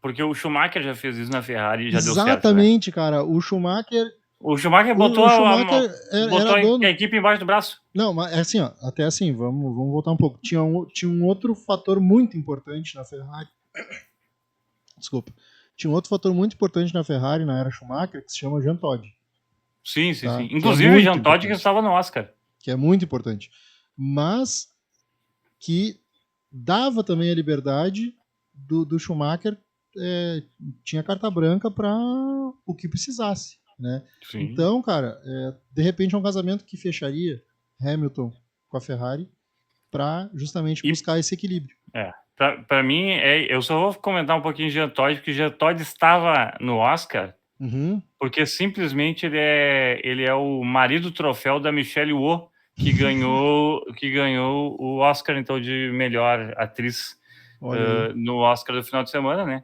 porque o Schumacher já fez isso na Ferrari e já deu certo, né? Exatamente, cara. O Schumacher botou, Schumacher botou era dono. a equipe embaixo do braço. Não, mas assim, ó, até assim, vamos voltar um pouco. Tinha um outro fator muito importante na Ferrari. Desculpa. Tinha um outro fator muito importante na Ferrari, na era Schumacher, que se chama Jean Todt. Sim. Tá? Inclusive, o Jean Todt que estava no Oscar. Que é muito importante. Mas que dava também a liberdade do Schumacher, tinha carta branca para o que precisasse, né? Sim. Então, cara, de repente é um casamento que fecharia Hamilton com a Ferrari para justamente buscar esse equilíbrio. Para mim, eu só vou comentar um pouquinho de Jean Todt, porque Jean Todt estava no Oscar, porque simplesmente ele é o marido troféu da Michelle Yeoh, que ganhou o Oscar, então, de melhor atriz no Oscar do final de semana, né?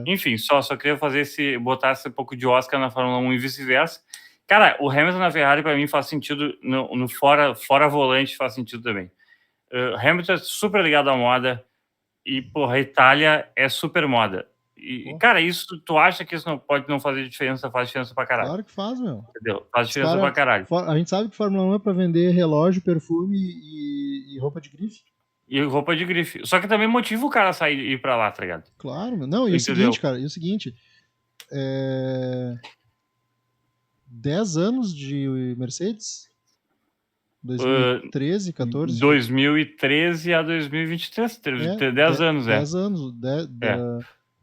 Enfim, só queria botar esse pouco de Oscar na Fórmula 1 e vice-versa. Cara, o Hamilton na Ferrari, para mim, faz sentido, no fora volante faz sentido também. Hamilton é super ligado à moda, e, porra, a Itália é super moda. E, cara, isso, tu acha que isso não pode não fazer diferença? Faz diferença pra caralho. Claro que faz, meu. Entendeu? Faz diferença pra caralho. A gente sabe que Fórmula 1 é pra vender relógio, perfume e roupa de grife. E roupa de grife. Só que também motiva o cara a sair e ir pra lá, tá ligado? Claro, meu. Não, e o seguinte, cara, 10 anos de Mercedes? 2013, 14? 2013 a 2023, 10 anos, 10 anos,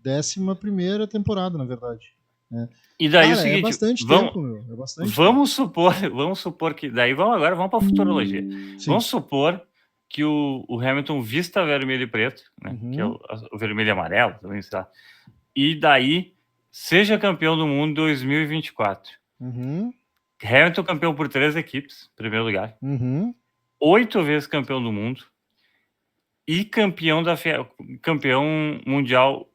11ª temporada, na verdade. E daí, cara, o seguinte, é bastante tempo, meu. É bastante vamos supor que, daí vamos pra futurologia. Sim. Vamos supor que o Hamilton vista vermelho e preto, né? Que é o vermelho e amarelo, também, sei lá. E daí, seja campeão do mundo em 2024. Hamilton campeão por 3 equipes, primeiro lugar. 8 vezes campeão do mundo. E campeão mundial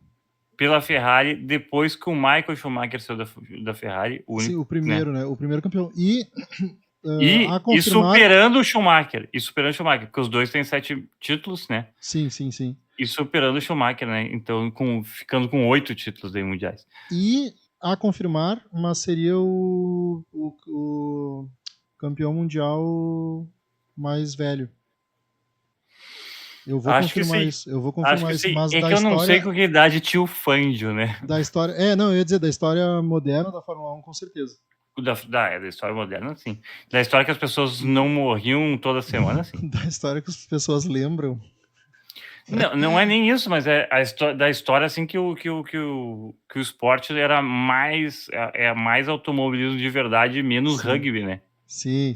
pela Ferrari, depois que o Michael Schumacher saiu da Ferrari. Sim, o primeiro, né? O primeiro campeão. E superando o Schumacher. Porque os dois têm 7 títulos, né? Sim. E superando o Schumacher, né? Então, ficando com 8 títulos daí mundiais. E a confirmar, mas seria o campeão mundial mais velho. Eu vou confirmar isso. Mas é que eu não sei com que idade tinha o Fangio, né? Da história. Eu ia dizer, da história moderna da Fórmula 1, com certeza. Da história moderna, sim. Da história que as pessoas não morriam toda semana, sim. Da história que as pessoas lembram. Não é nem isso, mas é da história assim que o esporte era mais automobilismo de verdade e menos rugby, né? Sim.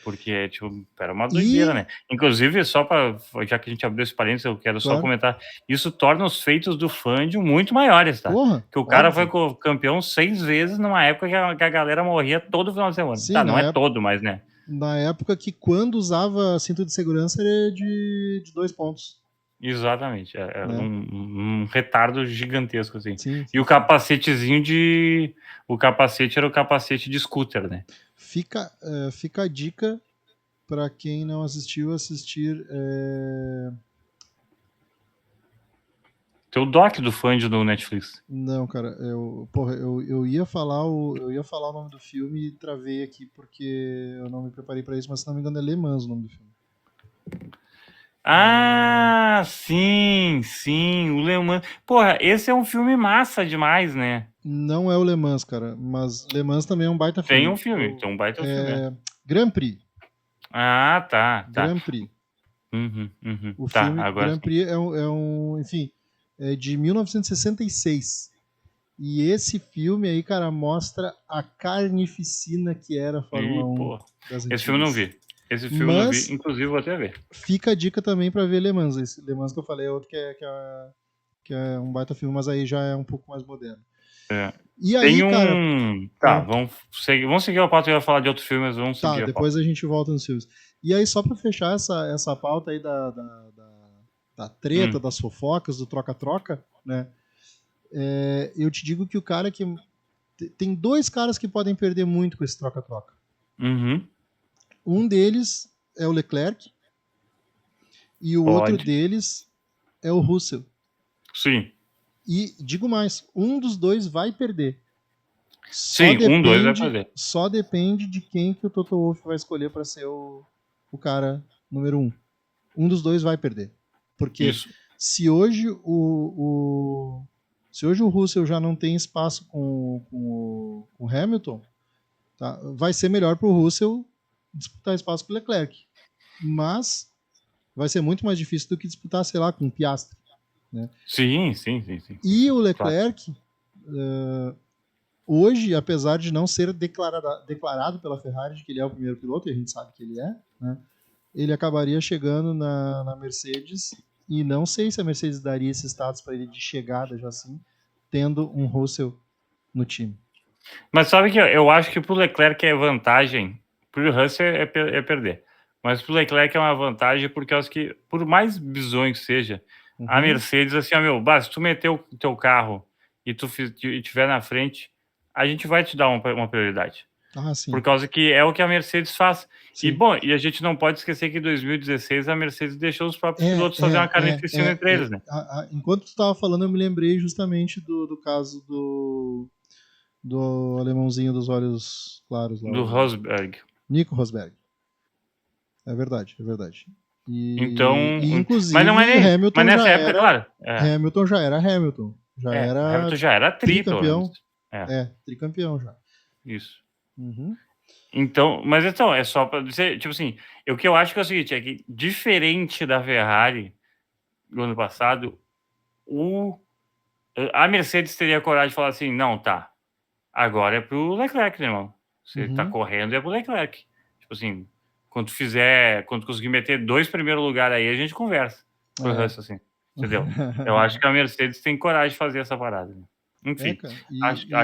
Porque, tipo, era uma doideira, né? Inclusive, já que a gente abriu esse parênteses, eu quero só comentar, isso torna os feitos do Fangio muito maiores, tá? Porra, que o cara foi campeão 6 vezes numa época que a galera morria todo final de semana. Sim, não é todo, mas, né? Na época que quando usava cinto de segurança era de 2 pontos. Exatamente. É né? um retardo gigantesco, assim. Sim, E o capacetezinho de... O capacete era o capacete de scooter, né? fica a dica para quem não assistiu, assistir. Tem o doc do Fund no Netflix. Não, cara, eu ia falar o nome do filme e travei aqui porque eu não me preparei para isso, mas se não me engano é Le Mans o nome do filme. Ah, sim, o Le Mans. Porra, esse é um filme massa demais, né? Não é o Le Mans, cara, mas Le Mans também é um baita Tem filme. um filme, tem um baita filme. É. Grand Prix. Ah, tá. Grand Prix. O Tá, filme agora Grand sim. Prix enfim, é de 1966. E esse filme aí, cara, mostra a carnificina que era a Fórmula Ih, 1 pô. das Esse filme eu não antigas. vi. Esse filme eu não vi, Mas inclusive vou até ver. fica a dica também pra ver Le Mans. Esse Le Mans que eu falei é outro que é um baita filme, mas aí já é um pouco mais moderno. É. E aí, Tem cara. um. Tá, vamos seguir a pauta. Eu ia falar de outro filme, mas vamos Tá, seguir a depois pauta. a gente volta nos filmes. E aí, só pra fechar essa pauta aí da treta, das fofocas, do troca-troca, né? Eu te digo que o cara que. Tem dois caras que podem perder muito com esse troca-troca. Uhum. Um deles é o Leclerc e o outro deles é o Russell. Sim. E digo mais, um dos dois vai perder. Sim, um, dois vai perder. Só depende de quem que o Toto Wolff vai escolher para ser o cara número 1. Um dos dois vai perder. Porque Isso. se hoje o Russell já não tem espaço com o Hamilton, tá? Vai ser melhor para o Russell disputar espaço com o Leclerc. Mas vai ser muito mais difícil do que disputar, sei lá, com o Piastri. Né? Sim. E o Leclerc, hoje, apesar de não ser declarado pela Ferrari de que ele é o primeiro piloto, e a gente sabe que ele é, né? Ele acabaria chegando na Mercedes, e não sei se a Mercedes daria esse status para ele de chegada já assim, tendo um Russell no time. Mas sabe que eu acho que pro Leclerc é vantagem, pro Russell é perder. Mas pro Leclerc é uma vantagem porque eu acho que, por mais bizonho que seja, a Mercedes, assim, se tu meter o teu carro e tu tiver na frente, a gente vai te dar uma prioridade. Ah, sim. Por causa que é o que a Mercedes faz. Sim. E a gente não pode esquecer que em 2016 a Mercedes deixou os próprios pilotos fazer uma carnificina entre eles, né? Enquanto tu estava falando, eu me lembrei justamente do caso do alemãozinho dos olhos claros lá. Do Rosberg. Nico Rosberg. É verdade. Então, inclusive, mas não é nem, Hamilton mas nessa já época, era, claro. Hamilton já era Hamilton. Hamilton já era tricampeão. Tricampeão já. Isso. Uhum. Então, mas então, é só para dizer, tipo assim, o que eu acho que é o seguinte, é que diferente da Ferrari do ano passado, a Mercedes teria coragem de falar assim, não, tá, agora é pro Leclerc, né, irmão? Você tá correndo, é pro Leclerc. Tipo assim, quando conseguir meter 2 primeiros lugares aí, a gente conversa. Pro Russell, assim, entendeu? Eu acho que a Mercedes tem coragem de fazer essa parada. Né? Enfim, acho que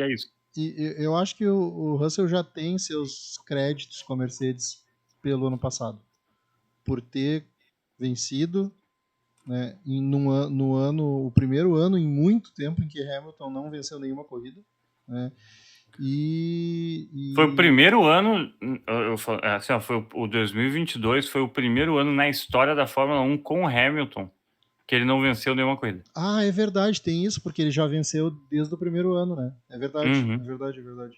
é isso. E eu acho que o Russell já tem seus créditos com a Mercedes pelo ano passado. Por ter vencido, né, o primeiro ano em muito tempo em que Hamilton não venceu nenhuma corrida. Né, Foi o primeiro ano, assim, foi o 2022, foi o primeiro ano na história da Fórmula 1 com o Hamilton que ele não venceu nenhuma corrida. Ah, é verdade, tem isso, porque ele já venceu desde o primeiro ano, né? É verdade, é verdade.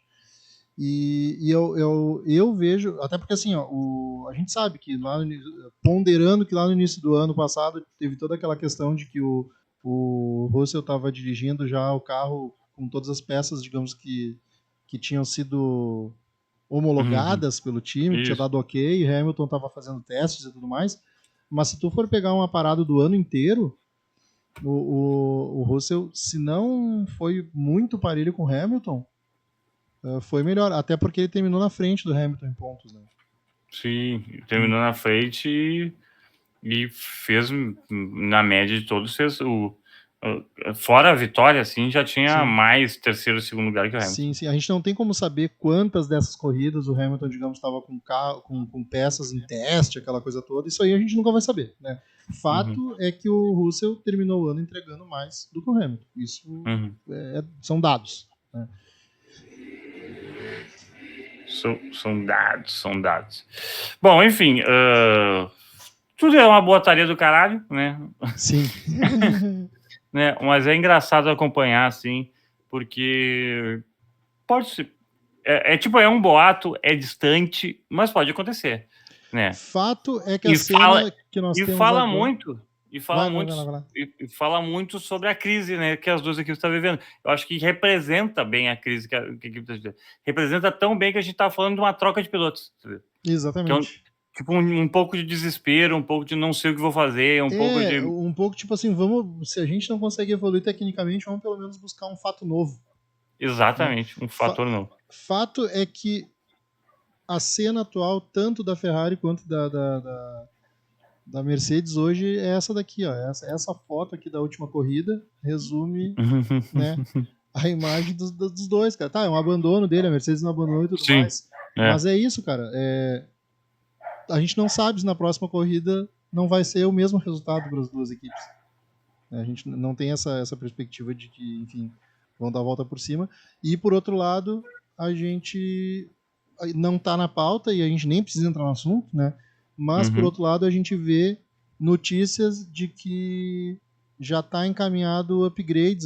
E eu vejo, até porque assim, ó, a gente sabe que ponderando que lá no início do ano passado teve toda aquela questão de que o Russell estava dirigindo já o carro com todas as peças, digamos que tinham sido homologadas pelo time, que tinha dado ok, Hamilton estava fazendo testes e tudo mais. Mas se tu for pegar uma parada do ano inteiro, o Russell, se não foi muito parelho com o Hamilton, foi melhor. Até porque ele terminou na frente do Hamilton em pontos. Né? Sim, terminou na frente e fez, na média de todos, fora a vitória, assim, já tinha mais terceiro e segundo lugar que o Hamilton. Sim. A gente não tem como saber quantas dessas corridas o Hamilton, digamos, estava com peças em teste, aquela coisa toda. Isso aí a gente nunca vai saber, né? Fato é que o Russell terminou o ano entregando mais do que o Hamilton. Isso são dados. Né? São dados. Bom, enfim, tudo é uma botaria do caralho, né? Sim. Né? Mas é engraçado acompanhar, assim, porque pode ser. É um boato, é distante, mas pode acontecer, né? Fato é que a cena que nós temos fala agora... muito, e fala muito sobre a crise, né, que as duas equipes estão vivendo. Eu acho que representa bem a crise que a equipe está vivendo. Representa tão bem que a gente está falando de uma troca de pilotos. Exatamente. Tipo um pouco de desespero, um pouco de não sei o que vou fazer, um pouco tipo assim, se a gente não consegue evoluir tecnicamente, vamos pelo menos buscar um fato novo. Exatamente, um fator novo. Fato é que a cena atual, tanto da Ferrari quanto da Mercedes hoje, é essa daqui, ó. Essa foto aqui da última corrida resume né, a imagem dos dois, cara. Tá, é um abandono dele, a Mercedes não abandonou e tudo mais. Mas é isso, cara. A gente não sabe se na próxima corrida não vai ser o mesmo resultado para as duas equipes. A gente não tem essa perspectiva de que, enfim, vão dar a volta por cima. E, por outro lado, a gente não está na pauta e a gente nem precisa entrar no assunto, né? Mas, por outro lado, a gente vê notícias de que já está encaminhado updates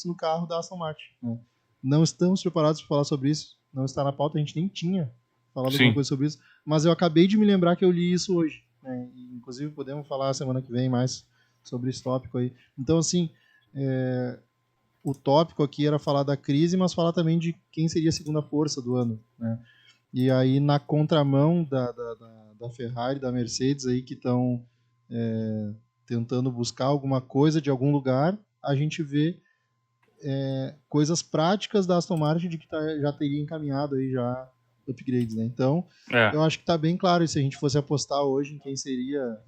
no carro da Aston Martin. Né? Não estamos preparados para falar sobre isso, não está na pauta, a gente nem tinha falado alguma coisa sobre isso, mas eu acabei de me lembrar que eu li isso hoje. Né? Inclusive, podemos falar semana que vem mais sobre esse tópico aí. Então, assim, o tópico aqui era falar da crise, mas falar também de quem seria a segunda força do ano. Né? E aí, na contramão da Ferrari, da Mercedes, aí que estão tentando buscar alguma coisa de algum lugar, a gente vê coisas práticas da Aston Martin de que já teria encaminhado aí já upgrades, né? Então, eu acho que está bem claro, e se a gente fosse apostar hoje em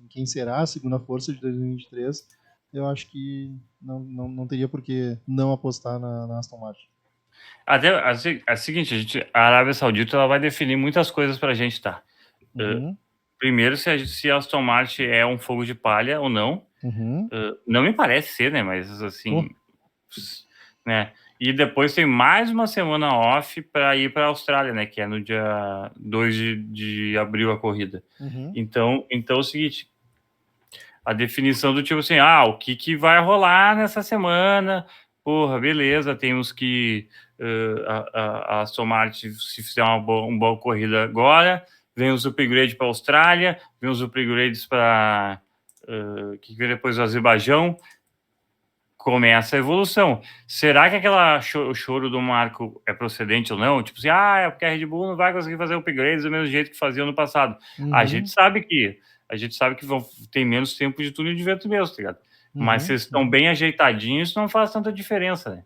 quem será a segunda força de 2023, eu acho que não teria por que não apostar na Aston Martin. Até a seguinte, a Arábia Saudita ela vai definir muitas coisas pra gente, tá? Primeiro, se a Aston Martin é um fogo de palha ou não. Não me parece ser, né? Mas assim, né? E depois tem mais uma semana off para ir para a Austrália, né? Que é no dia 2 de abril a corrida. Então é o seguinte, a definição do tipo assim, o que vai rolar nessa semana? Porra, beleza, temos que a Aston Martin, se fizer uma boa corrida agora, vem os upgrades para a Austrália, vem os upgrades para que vem depois o Azerbaijão, começa a evolução. Será que o choro do Marco é procedente ou não? Tipo assim, é porque a Red Bull não vai conseguir fazer upgrades do mesmo jeito que fazia no passado. A gente sabe que tem menos tempo de túnel de vento mesmo, tá ligado? Mas se eles estão bem ajeitadinhos, não faz tanta diferença, né?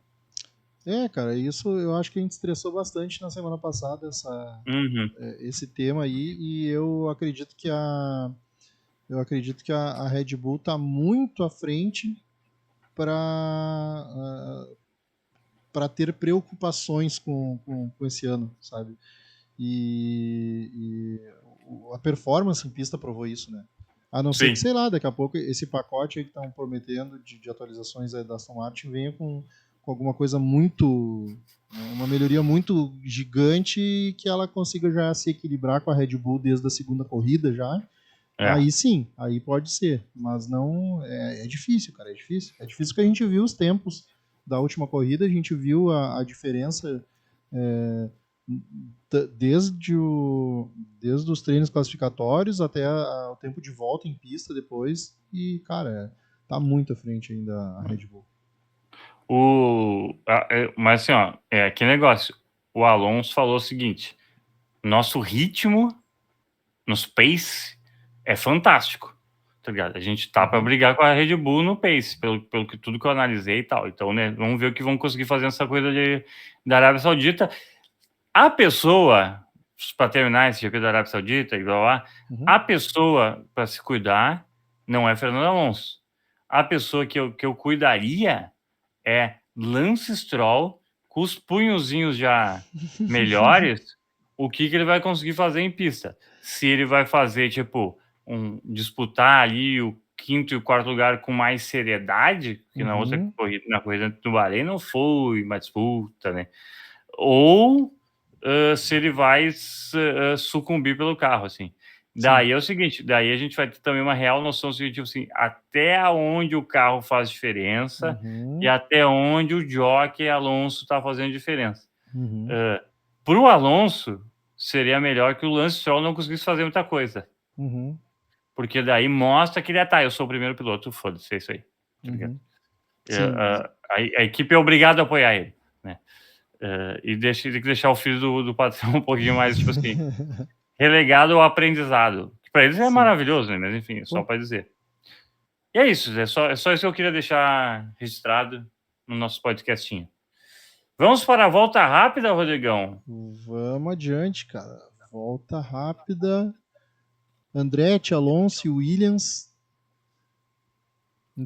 Cara, isso eu acho que a gente estressou bastante na semana passada, esse tema aí, e eu acredito que a Red Bull está muito à frente para ter preocupações com esse ano, sabe? E a performance em pista provou isso, né? A não ser que, sei lá, daqui a pouco esse pacote aí que estão prometendo de atualizações aí da Aston Martin venha com alguma coisa uma melhoria muito gigante e que ela consiga já se equilibrar com a Red Bull desde a segunda corrida já. Aí sim, aí pode ser, mas não, é difícil, cara, é difícil que a gente viu os tempos da última corrida, a gente viu a diferença desde os treinos classificatórios até o tempo de volta em pista depois, e cara, tá muito à frente ainda a Red Bull. Mas assim, que negócio, o Alonso falou o seguinte, nosso ritmo, nos pace, é fantástico, tá ligado? A gente tá para brigar com a Red Bull no pace, pelo que tudo que eu analisei e tal. Então, né, vamos ver o que vão conseguir fazer nessa coisa da Arábia Saudita. A pessoa, para terminar esse GP da Arábia Saudita, a pessoa para se cuidar não é Fernando Alonso. A pessoa que eu cuidaria é Lance Stroll, com os punhozinhos já melhores, o que ele vai conseguir fazer em pista. Se ele vai fazer, tipo, disputar ali quinto e o quarto lugar com mais seriedade, que na outra corrida, na corrida do Bahrein não foi uma disputa, né? Ou se ele vai sucumbir pelo carro, assim. Daí é o seguinte, daí a gente vai ter também uma real noção do seguinte, assim, até onde o carro faz diferença e até onde o jockey Alonso está fazendo diferença. Para o Alonso, seria melhor que o Lance Stroll não conseguisse fazer muita coisa. Porque daí mostra que ele eu sou o primeiro piloto, foda-se, é isso aí. Tá ligado? A equipe é obrigada a apoiar ele, né? E tem que deixar o filho do patrão um pouquinho mais, tipo assim, relegado ao aprendizado. Para eles é maravilhoso, né? Mas enfim, só para dizer. E é isso, é só isso que eu queria deixar registrado no nosso podcastinho. Vamos para a volta rápida, Rodrigão? Vamos adiante, cara. Volta rápida. Andretti, Alonso e Williams.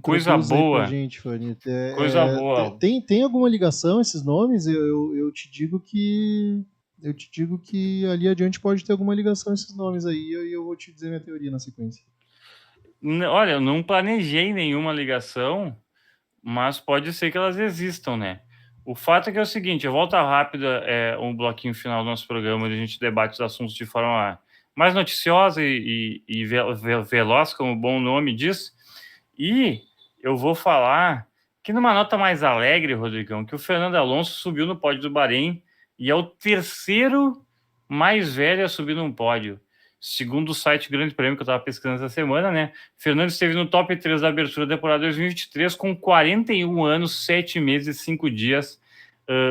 Coisa boa. Pra gente, Fanny. Coisa boa. Tem alguma ligação esses nomes? Eu te digo que ali adiante pode ter alguma ligação esses nomes aí e eu vou te dizer minha teoria na sequência. Olha, eu não planejei nenhuma ligação, mas pode ser que elas existam, né? O fato é que é o seguinte, a volta rápida é um bloquinho final do nosso programa onde a gente debate os assuntos de forma mais noticiosa e veloz, como o bom nome diz. E eu vou falar que numa nota mais alegre, Rodrigão, que o Fernando Alonso subiu no pódio do Bahrein e é o terceiro mais velho a subir num pódio. Segundo o site Grande Prêmio que eu estava pesquisando essa semana, né? Fernando esteve no top 3 da abertura da temporada 2023 com 41 anos, 7 meses e 5 dias.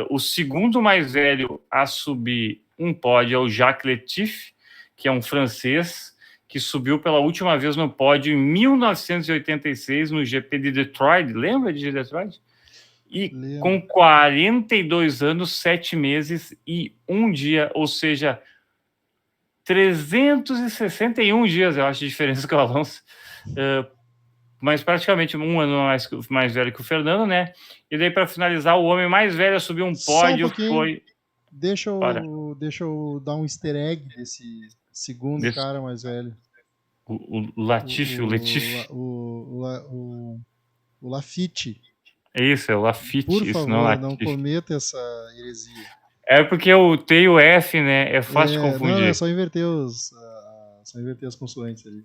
O segundo mais velho a subir um pódio é o Jacques Latifi, que é um francês que subiu pela última vez no pódio em 1986 no GP de Detroit. Lembra de Detroit? E com 42 anos, 7 meses e 1 dia, ou seja, 361 dias, eu acho, de diferença com o Alonso. Mas praticamente um ano mais velho que o Fernando, né? E daí, para finalizar, o homem mais velho a subir um pódio foi... Deixa eu dar um easter egg desse segundo cara mais velho. O Latifi, o Lafitte. É isso, é o Lafitte. Por favor, não cometa essa heresia. É porque o T e o F, né? É fácil de confundir. Não, é só inverter as consoantes ali.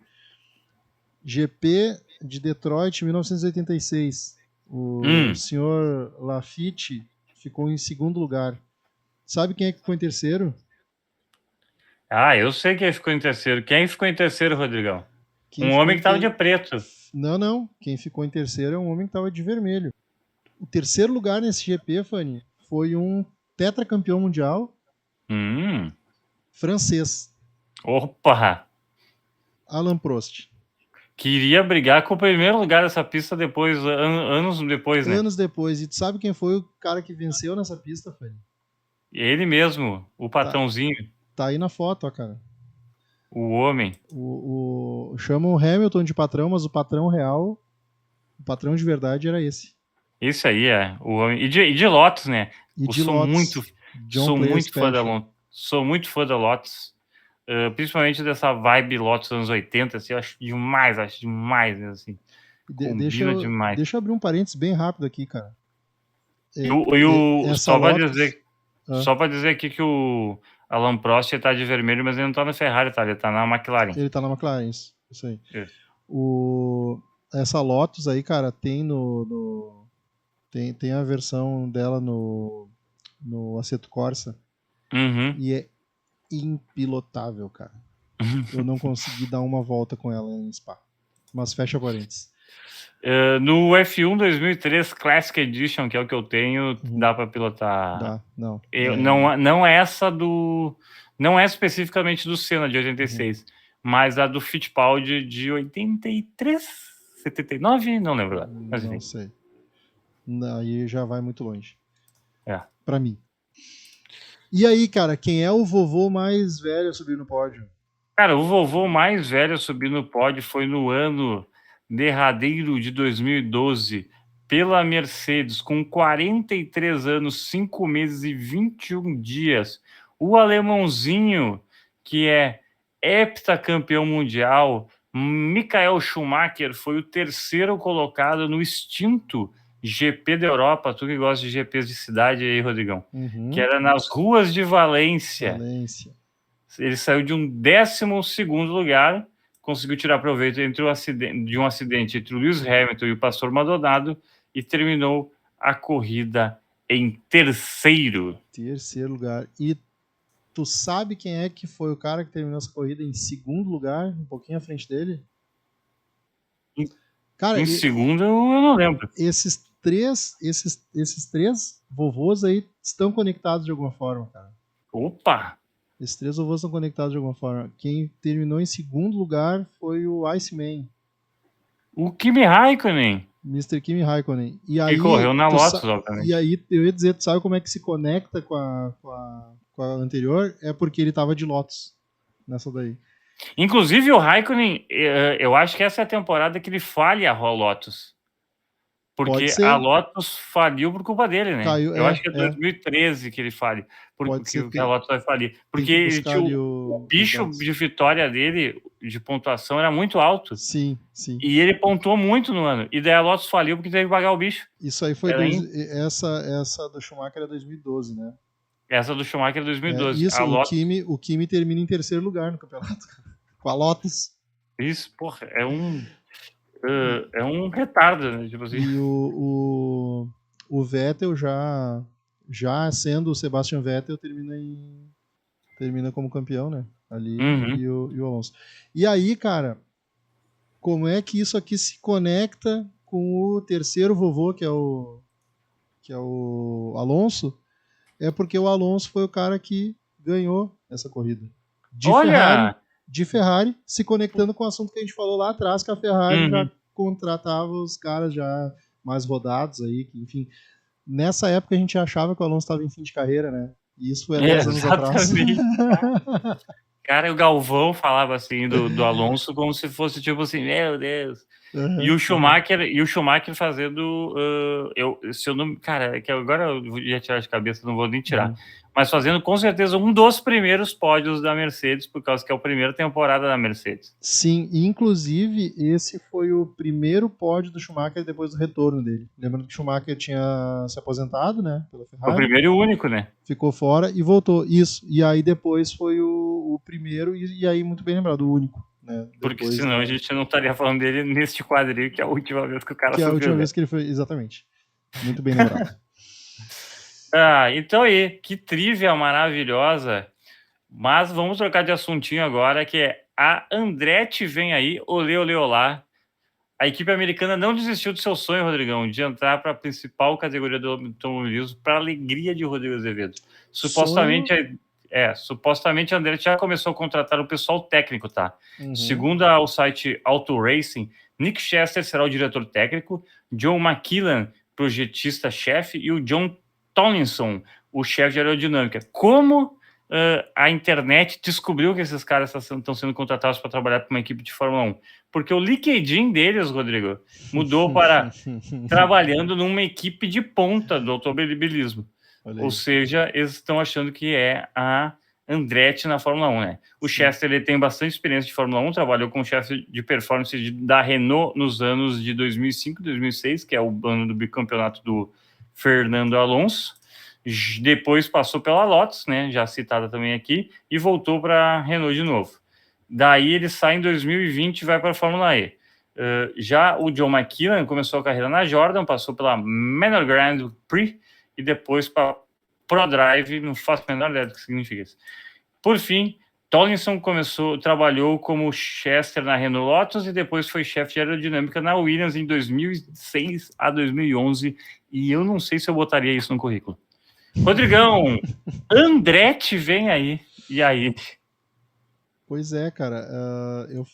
GP de Detroit, 1986. O senhor Lafitte ficou em segundo lugar. Sabe quem é que ficou em terceiro? Eu sei quem ficou em terceiro. Quem ficou em terceiro, Rodrigão? Um homem que estava de preto. Não. Quem ficou em terceiro é um homem que estava de vermelho. O terceiro lugar nesse GP, Fanny, foi um tetracampeão mundial francês. Opa! Alain Prost. Que iria brigar com o primeiro lugar dessa pista depois, anos depois, né? Anos depois. E tu sabe quem foi o cara que venceu nessa pista, Fanny? Ele mesmo, o patrãozinho. Tá aí na foto, ó, cara. O homem. Chamam o Hamilton de patrão, mas o patrão real, o patrão de verdade era esse. Esse aí é o homem. E de Lotus, né? Sou muito fã da Lotus. Sou muito fã da Lotus. Principalmente dessa vibe Lotus anos 80, assim, eu acho demais mesmo, assim. Demais. Deixa eu abrir um parênteses bem rápido aqui, cara. Só para dizer aqui que o Alain Prost tá de vermelho, mas ele não tá na Ferrari, tá? Ele tá na McLaren. Ele tá na McLaren, isso aí. Isso. Essa Lotus aí, cara, tem tem a versão dela no Assetto Corsa. E é impilotável, cara. Eu não consegui dar uma volta com ela em Spa. Mas fecha parênteses. No F1 2003 Classic Edition, que é o que eu tenho, dá para pilotar. Dá, não. Não é essa do... Não é especificamente do Senna, de 86, mas a do Fittipaldi de 83, 79, não lembro agora. Mas, não sei. Aí já vai muito longe. Pra mim. E aí, cara, quem é o vovô mais velho a subir no pódio? Cara, o vovô mais velho a subir no pódio foi no ano derradeiro de 2012, pela Mercedes, com 43 anos, 5 meses e 21 dias. O alemãozinho, que é heptacampeão mundial, Michael Schumacher foi o terceiro colocado no extinto GP da Europa. Tu que gosta de GPs de cidade aí, Rodrigão. Que era nas ruas de Valência. Ele saiu de um 12º lugar, conseguiu tirar proveito de um acidente entre o Lewis Hamilton e o Pastor Maldonado e terminou a corrida em terceiro lugar. E tu sabe quem é que foi o cara que terminou essa corrida em segundo lugar, um pouquinho à frente dele? Cara, em segundo eu não lembro. Esses três vovôs aí estão conectados de alguma forma, cara. Opa! Esses 3 vovôs estão conectados de alguma forma. Quem terminou em segundo lugar foi o Iceman. O Kimi Raikkonen. Mr. Kimi Raikkonen. E aí, que correu na Lotus, obviamente. E aí, eu ia dizer, tu sabe como é que se conecta com a anterior? É porque ele tava de Lotus nessa daí. Inclusive, o Raikkonen, eu acho que essa é a temporada que ele falha a Lotus. Porque a Lotus faliu por culpa dele, né? Eu acho que é 2013 que ele falha. Que a Lotus vai falir. Porque ele tinha o bicho de vitória dele, de pontuação, era muito alto. Sim. E ele pontuou muito no ano. E daí a Lotus faliu porque teve que pagar o bicho. Isso aí foi... Essa do Schumacher é 2012, né? Essa do Schumacher é 2012. Isso, o Kimi termina em terceiro lugar no campeonato. Com a Lotus. Isso, porra, é um retardo, né? Tipo assim. E o Vettel já sendo o Sebastian Vettel termina como campeão, né? Ali e o Alonso. E aí, cara, como é que isso aqui se conecta com o terceiro vovô, que é o Alonso? É porque o Alonso foi o cara que ganhou essa corrida. De Ferrari, se conectando com o assunto que a gente falou lá atrás, que a Ferrari já contratava os caras já mais rodados aí, que, enfim, nessa época a gente achava que o Alonso estava em fim de carreira, né? E isso foi há 10 anos atrás. Cara, o Galvão falava assim do Alonso como se fosse tipo assim, meu Deus. E o Schumacher fazendo seu nome, cara, que agora eu ia tirar de cabeça, não vou nem tirar. Mas fazendo com certeza um dos primeiros pódios da Mercedes, por causa que é a primeira temporada da Mercedes. Sim, e inclusive esse foi o primeiro pódio do Schumacher depois do retorno dele. Lembrando que o Schumacher tinha se aposentado, né, pela Ferrari. O primeiro e o único, né? Ficou fora e voltou. Isso. E aí depois foi o primeiro e aí, muito bem lembrado, o único. Né? Porque senão a gente não estaria falando dele neste quadrinho, que é a última vez que o cara subiu. Que é a última vez que ele foi, exatamente. Muito bem lembrado. Então aí, que trivia maravilhosa. Mas vamos trocar de assuntinho agora, que é a Andretti vem aí, olê, olê, olá. A equipe americana não desistiu do seu sonho, Rodrigão, de entrar para a principal categoria do automobilismo, para a alegria de Rodrigo Azevedo. Supostamente a Andretti já começou a contratar o pessoal técnico, tá? Segundo o site Auto Racing, Nick Chester será o diretor técnico, John McKillan, projetista-chefe, e o John Tomlinson, o chefe de aerodinâmica. Como a internet descobriu que esses caras estão sendo contratados para trabalhar para uma equipe de Fórmula 1? Porque o LinkedIn deles, Rodrigo, mudou para trabalhando numa equipe de ponta do automobilismo. Ou seja, eles estão achando que é a Andretti na Fórmula 1, né? O Chester, ele tem bastante experiência de Fórmula 1, trabalhou como chefe de performance da Renault nos anos de 2005 e 2006, que é o ano do bicampeonato do Fernando Alonso. Depois passou pela Lotus, né, já citada também aqui, e voltou para a Renault de novo. Daí ele sai em 2020 e vai para a Fórmula E. Já o John McKillan começou a carreira na Jordan, passou pela Menor Grand Prix e depois para ProDrive, não faço a menor ideia do que significa isso. Por fim, Tomlinson trabalhou como Chester na Renault Lotus e depois foi chefe de aerodinâmica na Williams em 2006 a 2011, e eu não sei se eu botaria isso no currículo. Rodrigão, Andretti vem aí. E aí? Pois é, cara. Eu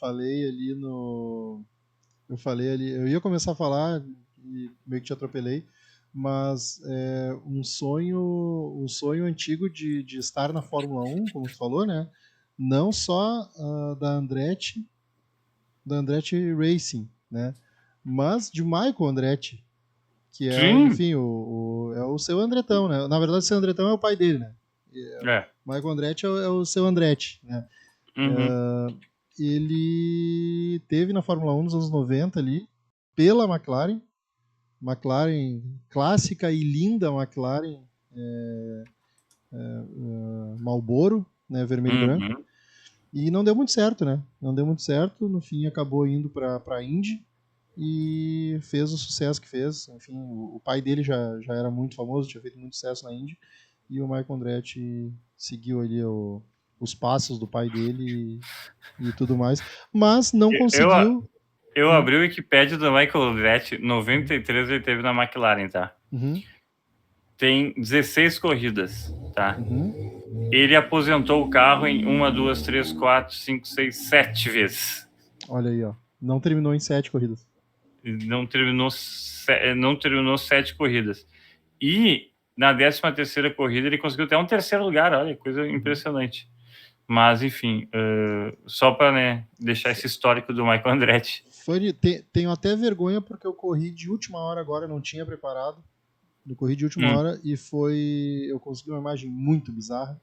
ia começar a falar e meio que te atropelei, mas um sonho antigo de estar na Fórmula 1, como tu falou, né? Não só da Andretti Racing, né? Mas de Michael Andretti, que é, enfim, é o seu Andretão, né? Na verdade, o seu Andretão é o pai dele, né? Michael Andretti é o seu Andretti, né? ele teve na Fórmula 1 nos anos 90 ali, pela McLaren clássica e linda McLaren Marlboro, né, vermelho e branco, e não deu muito certo, né? Não deu muito certo, no fim acabou indo para a Indy e fez o sucesso que fez. Enfim, o pai dele já era muito famoso, tinha feito muito sucesso na Indy, e o Michael Andretti seguiu ali os passos do pai dele e tudo mais, mas não conseguiu. Eu abri o Wikipedia do Michael Andretti, 93 ele teve na McLaren, tá? Uhum. Tem 16 corridas, tá? Uhum. Ele aposentou o carro em 1, 2, 3, 4, 5, 6, 7 vezes. Olha aí, ó. Não terminou em 7 corridas. Não terminou 7 corridas. E na 13ª corrida ele conseguiu até um terceiro lugar, olha, coisa impressionante. Mas, enfim, só para, né, deixar esse histórico do Michael Andretti. Tenho até vergonha porque eu corri de última hora agora, não tinha preparado. Eu corri de última hora e eu consegui uma imagem muito bizarra,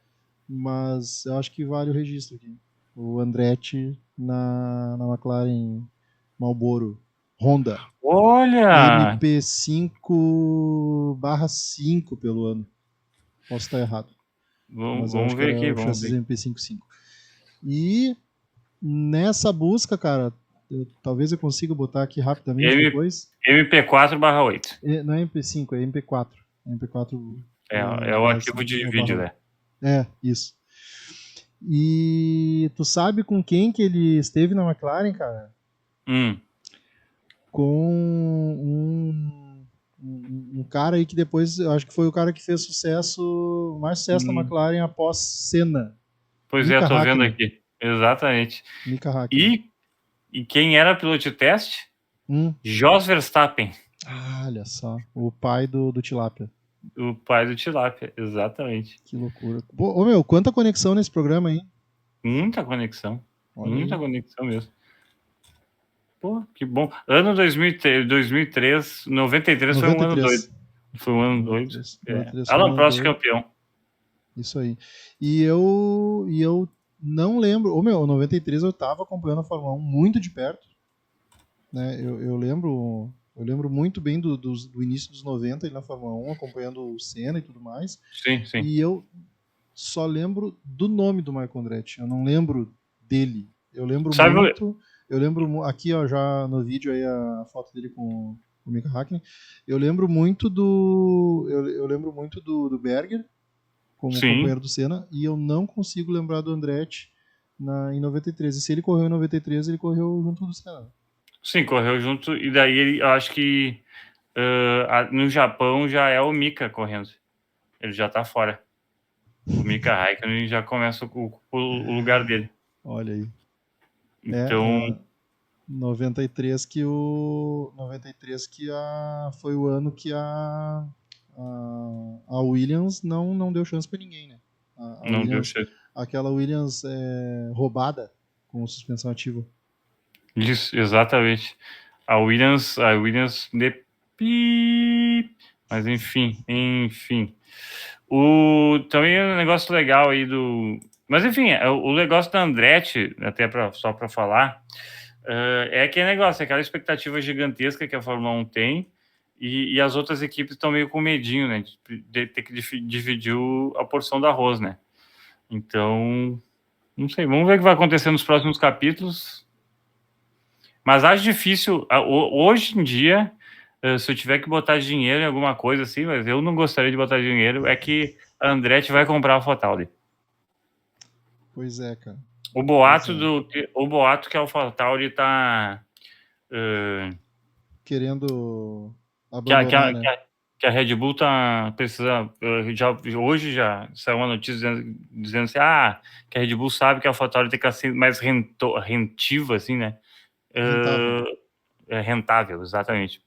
mas eu acho que vale o registro aqui. O Andretti na McLaren Marlboro Honda. Olha! MP5/5 pelo ano. Posso estar errado. Vamos ver aqui. Vamos ver. MP5/5. E nessa busca, cara, talvez eu consiga botar aqui rapidamente depois. MP4/8. Não é MP5, é MP4. MP4 é o arquivo de vídeo, né? É, isso. E tu sabe com quem que ele esteve na McLaren, cara? Com um cara aí que depois, eu acho que foi o cara que fez mais sucesso na McLaren após Senna. Pois Mika tô vendo Hakkinen. aqui. Exatamente. Mika Hakkinen. E quem era piloto de teste? Jos Verstappen. Olha só, o pai do Tilápia. O pai do Tilápia, exatamente. Que loucura. Pô, meu, quanta conexão nesse programa, hein? Muita conexão. Olha Muita aí. conexão mesmo. Pô, que bom. Ano 2003, 93 foi um ano doido. Foi um ano doido. Alan Prost campeão. Isso aí. E eu não lembro. 93 eu tava acompanhando a Fórmula 1 muito de perto. Né? Eu lembro muito bem do início dos 90 na Fórmula 1, acompanhando o Senna e tudo mais. Sim. E eu só lembro do nome do Michael Andretti. Eu não lembro dele. Eu lembro muito. Eu lembro aqui, ó, já no vídeo aí a foto dele com o Mika Hakkinen. Eu lembro muito do Berger como companheiro do Senna, e eu não consigo lembrar do Andretti em 93. E se ele correu em 93, ele correu junto do Senna. Sim, correu junto, e daí eu acho que no Japão já é o Mika correndo. Ele já tá fora. O Mika Hakkinen já começa o lugar dele. Olha aí. Então... 93 foi o ano que a Williams não deu chance pra ninguém, né? Não deu chance. Aquela Williams roubada com suspensão ativa. Isso, exatamente. A Williams mas enfim. Também é um negócio legal aí mas enfim, o negócio da Andretti, até só para falar, é aquele negócio, aquela expectativa gigantesca que a Fórmula 1 tem, e as outras equipes estão meio com medinho, né, de ter que dividir a porção do arroz, né? Então, não sei, vamos ver o que vai acontecer nos próximos capítulos. Mas acho difícil, hoje em dia, se eu tiver que botar dinheiro em alguma coisa assim, mas eu não gostaria de botar dinheiro, é que a Andretti vai comprar a AlphaTauri. Pois é, cara. O boato que a AlphaTauri tá querendo abandonar, né? Que a Red Bull tá precisando. Hoje já saiu uma notícia dizendo assim, que a Red Bull sabe que a AlphaTauri tem que ser mais rentiva, assim, né? Rentável, exatamente.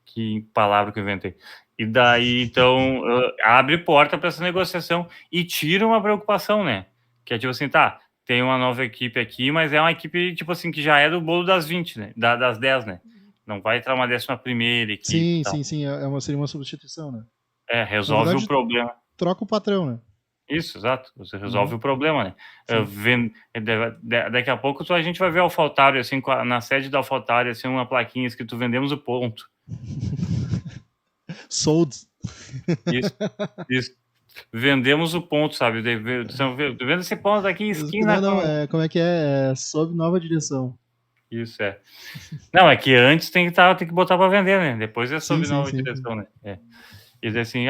Que palavra que eu inventei. E daí, então, abre porta para essa negociação e tira uma preocupação, né? Que é tipo assim, tem uma nova equipe aqui, mas é uma equipe, tipo assim, que já é do bolo das 20, né? Das 10, né? Não vai entrar uma 11ª equipe. Sim. Seria uma substituição, né? Resolve o problema. Troca o patrão, né? Isso, exato. Você resolve o problema, né? Daqui a pouco a gente vai ver a AlphaTauri, assim, na sede da AlphaTauri, assim, uma plaquinha escrito vendemos o ponto. Sold. Isso. Vendemos o ponto, sabe? Vendo esse ponto aqui, esquina. Não, como é que é? É sob nova direção. Isso, é. Não, é que antes tem que botar para vender, né? Depois é sob nova sim. direção, né? E dizer assim,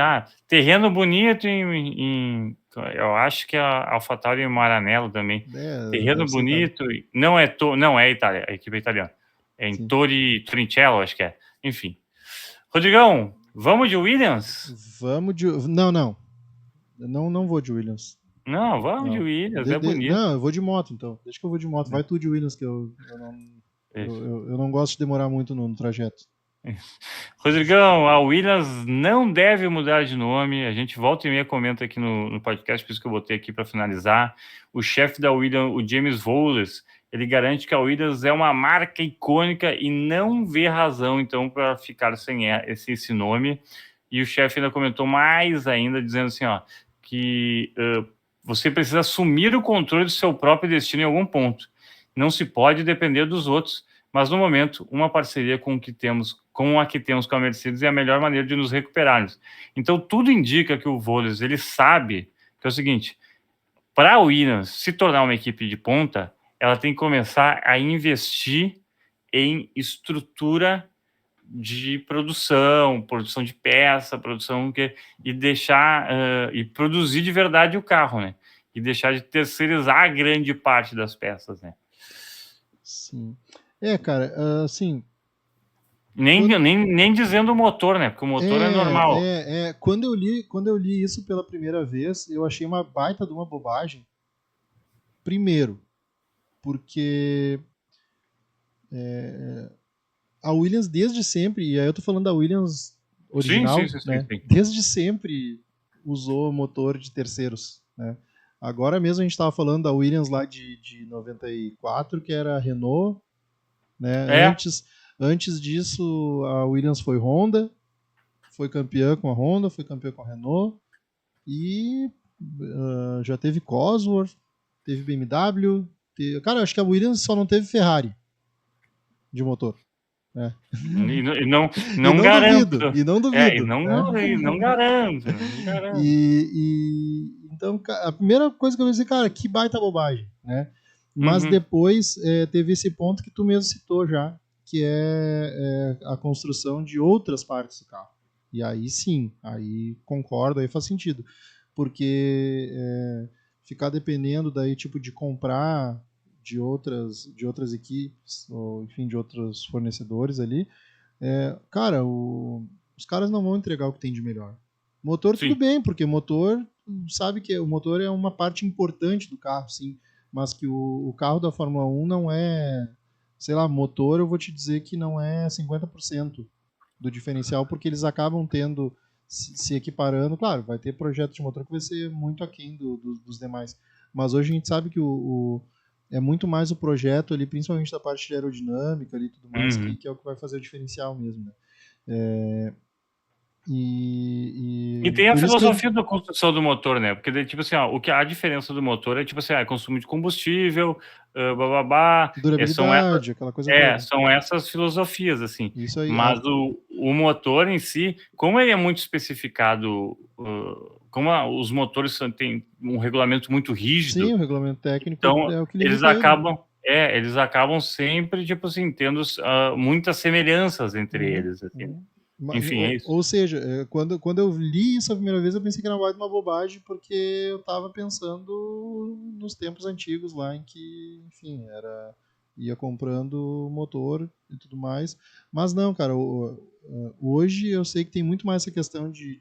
terreno bonito eu acho que a AlphaTauri em Maranello também. Terreno bonito, não é Itália, a equipe é italiana. É em Torricello, acho que é. Enfim. Rodrigão, vamos de Williams? Vamos de... Não vou de Williams. Não, vamos de Williams, é bonito. Não, eu vou de moto, então. Deixa que eu vou de moto. Vai tu de Williams, que eu não gosto de demorar muito no trajeto. Rodrigão, a Williams não deve mudar de nome. A gente volta e meia comenta aqui no podcast, por isso que eu botei aqui para finalizar. O chefe da Williams, o James Vowles, ele garante que a Williams é uma marca icônica e não vê razão, então, para ficar sem esse nome. E o chefe ainda comentou mais ainda, dizendo assim, que você precisa assumir o controle do seu próprio destino em algum ponto. Não se pode depender dos outros, mas no momento, uma parceria com a que temos com a Mercedes é a melhor maneira de nos recuperarmos. Então, tudo indica que o Vowles, ele sabe que é o seguinte, para a Williams se tornar uma equipe de ponta, ela tem que começar a investir em estrutura de produção de peça, e deixar e produzir de verdade o carro, né? E deixar de terceirizar a grande parte das peças, né? Sim. Cara, assim... Nem dizendo o motor, né? Porque o motor é normal. Quando eu li isso pela primeira vez, eu achei uma baita de uma bobagem. Primeiro, porque a Williams desde sempre, e aí eu tô falando da Williams original, né? Sim. Desde sempre usou motor de terceiros, né? Agora mesmo a gente estava falando da Williams lá de 94, que era a Renault, né? Antes disso, a Williams foi Honda, foi campeã com a Honda, foi campeã com a Renault, e já teve Cosworth, teve BMW, cara, acho que a Williams só não teve Ferrari de motor. E não garanto. E não duvido. Não garanto. Então, a primeira coisa que eu pensei, cara, que baita bobagem, né? Mas depois teve esse ponto que tu mesmo citou já, que é a construção de outras partes do carro. E aí sim, aí concordo, aí faz sentido. Porque ficar dependendo daí, tipo, de comprar de outras equipes, ou enfim, de outros fornecedores ali, cara, os caras não vão entregar o que tem de melhor. Motor, sim. Tudo bem, porque motor, sabe que o motor é uma parte importante do carro, sim, mas que o carro da Fórmula 1 não é, sei lá, motor, eu vou te dizer que não é 50% do diferencial, porque eles acabam tendo, se equiparando, claro, vai ter projeto de motor que vai ser muito aquém dos demais, mas hoje a gente sabe que é muito mais o projeto ali, principalmente da parte de aerodinâmica ali e tudo mais, que é o que vai fazer o diferencial mesmo, né? E tem a filosofia da construção do motor, né? Porque, tipo assim, a diferença do motor é, tipo assim, consumo de combustível, durabilidade, aquela coisa toda. São essas filosofias, assim. Isso aí, mas o motor em si, como ele é muito especificado, como os motores têm um regulamento muito rígido... Sim, o regulamento técnico então, é o que eles acabam sempre, tipo assim, tendo muitas semelhanças entre eles, assim. Enfim, é isso. Ou seja, quando eu li isso a primeira vez, eu pensei que era uma bobagem, porque eu estava pensando nos tempos antigos lá em que, enfim, ia comprando motor e tudo mais. Mas não, cara, hoje eu sei que tem muito mais essa questão de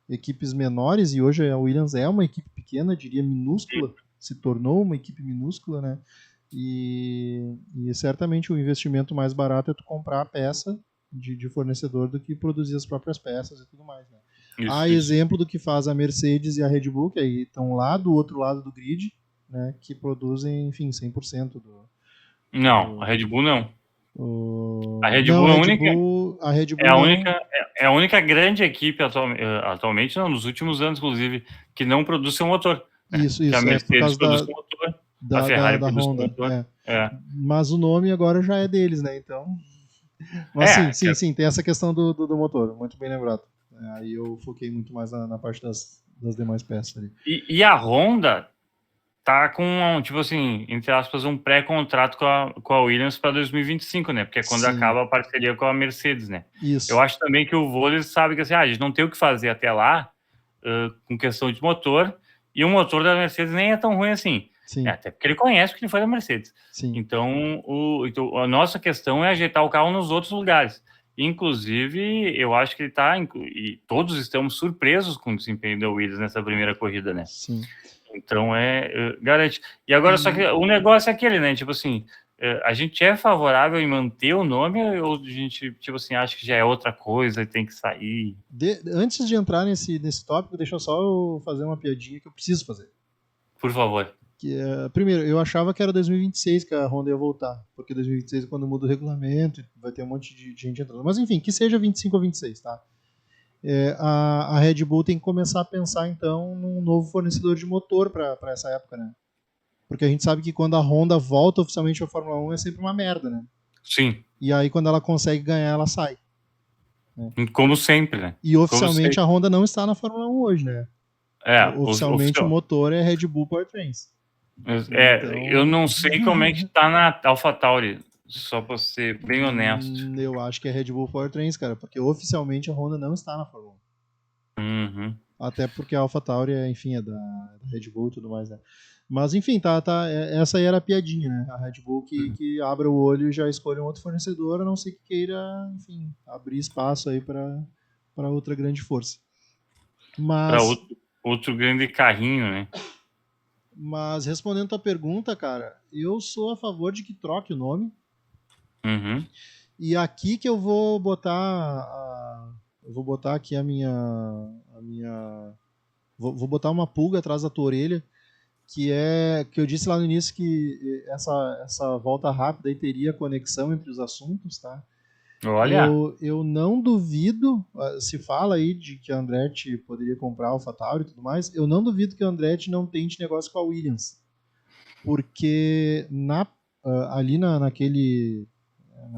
equipes menores, e hoje a Williams é uma equipe pequena, diria minúscula, se tornou uma equipe minúscula, né? E certamente o investimento mais barato é tu comprar a peça de fornecedor do que produzir as próprias peças e tudo mais, né? Exemplo do que faz a Mercedes e a Red Bull, que aí estão lá do outro lado do grid, né, que produzem, enfim, 100% do... Não, a Red Bull não. A Red Não, Bull é a Red única, Bull, a Red Bull é a não. única, é a única grande equipe atualmente, não, nos últimos anos, inclusive, que não produz seu motor. Né? Isso, Que a é por Mercedes causa produz seu motor, a da Ferrari da produz seu Honda. motor. Mas o nome agora já é deles, né? Então. Mas sim, tem essa questão do motor, muito bem lembrado. Aí eu foquei muito mais na parte das demais peças ali. E a Honda tá com, tipo assim, entre aspas, um pré-contrato com a Williams para 2025, né? Porque é quando Sim. acaba a parceria com a Mercedes, né? Isso. Eu acho também que o Vôlei sabe que assim, a gente não tem o que fazer até lá com questão de motor, e o motor da Mercedes nem é tão ruim assim. Sim. Até porque ele conhece que ele foi da Mercedes. Sim. Então, a nossa questão é ajeitar o carro nos outros lugares. Inclusive, eu acho que ele tá, e todos estamos surpresos com o desempenho da Williams nessa primeira corrida, né? Sim. Então, garante. E agora, só que o negócio é aquele, né? Tipo assim, a gente é favorável em manter o nome ou a gente, tipo assim, acha que já é outra coisa e tem que sair? Antes de entrar nesse tópico, deixa eu só fazer uma piadinha que eu preciso fazer. Por favor. Primeiro, eu achava que era 2026 que a Honda ia voltar, porque 2026 é quando muda o regulamento, vai ter um monte de gente entrando. Mas enfim, que seja 25 ou 26, tá? A Red Bull tem que começar a pensar, então, num novo fornecedor de motor para essa época, né? Porque a gente sabe que quando a Honda volta oficialmente para a Fórmula 1 é sempre uma merda, né? Sim. E aí, quando ela consegue ganhar, ela sai. Né? Como sempre, né? E oficialmente a Honda não está na Fórmula 1 hoje, né? Oficialmente o motor é Red Bull Powertrains. Então... Eu não sei como é que tá na AlphaTauri, só para ser bem honesto. Eu acho que é Red Bull Powertrains, cara, porque oficialmente a Honda não está na Fórmula 1. Uhum. Até porque a AlphaTauri, enfim, é da Red Bull e tudo mais, né? Mas enfim, essa aí era a piadinha, né? A Red Bull que abra o olho e já escolhe um outro fornecedor, a não ser que queira, enfim, abrir espaço aí para outra grande força. Para outro grande carrinho, né? Mas respondendo a tua pergunta, cara, eu sou a favor de que troque o nome. Uhum. E aqui que eu vou botar aqui a minha vou botar uma pulga atrás da tua orelha, que eu disse lá no início que essa volta rápida aí teria conexão entre os assuntos, tá? Olha. Eu não duvido, se fala aí de que a Andretti poderia comprar a AlphaTauri e tudo mais, eu não duvido que a Andretti não tente negócio com a Williams. Porque ali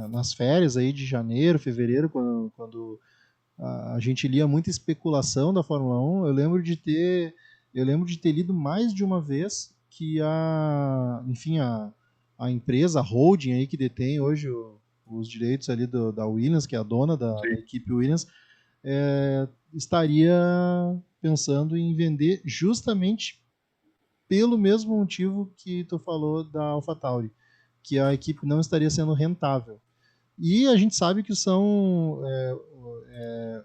nas férias aí de janeiro, fevereiro, quando a gente lia muita especulação da Fórmula 1, eu lembro de ter lido mais de uma vez que a empresa, a holding aí que detém hoje os direitos ali da Williams, que é a dona da equipe Williams, estaria pensando em vender justamente pelo mesmo motivo que tu falou da AlphaTauri, que a equipe não estaria sendo rentável. E a gente sabe que são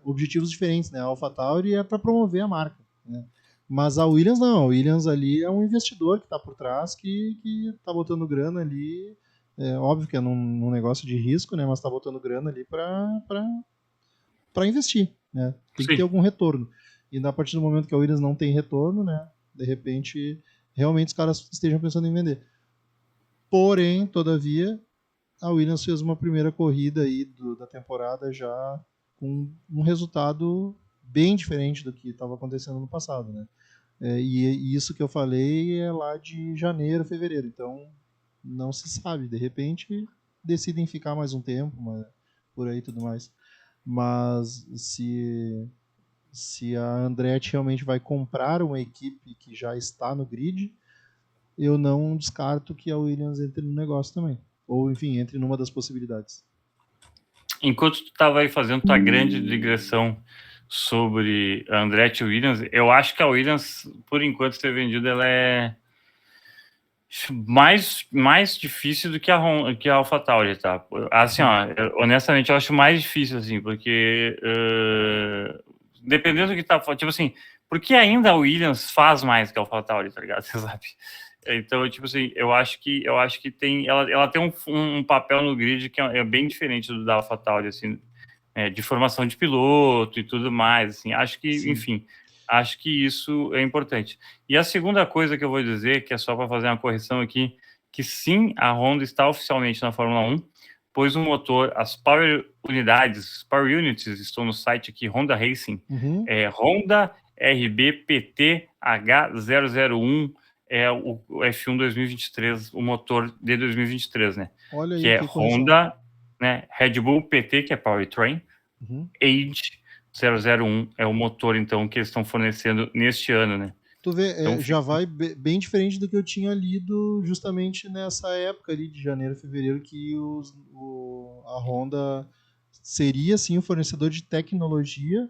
objetivos diferentes, né? A AlphaTauri é para promover a marca, né? Mas a Williams não, a Williams ali é um investidor que está por trás, que está botando grana ali, óbvio que é num negócio de risco, né? Mas está botando grana ali para investir, né? Tem que ter algum retorno. E a partir do momento que a Williams não tem retorno, né? De repente, realmente os caras estejam pensando em vender. Porém, todavia, a Williams fez uma primeira corrida aí da temporada já com um resultado bem diferente do que estava acontecendo no passado, né? E isso que eu falei é lá de janeiro, fevereiro. Então, não se sabe. De repente, decidem ficar mais um tempo, por aí e tudo mais. Mas se a Andretti realmente vai comprar uma equipe que já está no grid, eu não descarto que a Williams entre no negócio também. Ou, enfim, entre numa das possibilidades. Enquanto tu estava aí fazendo tua grande digressão sobre a Andretti Williams, eu acho que a Williams, por enquanto, ser vendida, ela é mais difícil do que a AlphaTauri, tá? Assim, honestamente, eu acho mais difícil, assim, porque dependendo do que tá... Tipo assim, porque ainda a Williams faz mais que a AlphaTauri, tá ligado? Você sabe? Então, tipo assim, eu acho que ela tem um papel no grid que é bem diferente do da AlphaTauri, assim, de formação de piloto e tudo mais, assim, acho que, sim. Enfim, acho que isso é importante. E a segunda coisa que eu vou dizer, que é só para fazer uma correção aqui, que sim, a Honda está oficialmente na Fórmula 1, pois o motor, as Power Units estão no site aqui, Honda Racing, Uhum. Honda RBPT H001 é o F1 2023, o motor de 2023, né? Olha aí, Que é correção. Honda, né? Red Bull PT, que é Powertrain, Uhum. Age 001 é o motor, então, que eles estão fornecendo neste ano, né? Tu vê, Então, já vai bem diferente do que eu tinha lido justamente nessa época ali de janeiro, fevereiro, que a Honda seria sim o fornecedor de tecnologia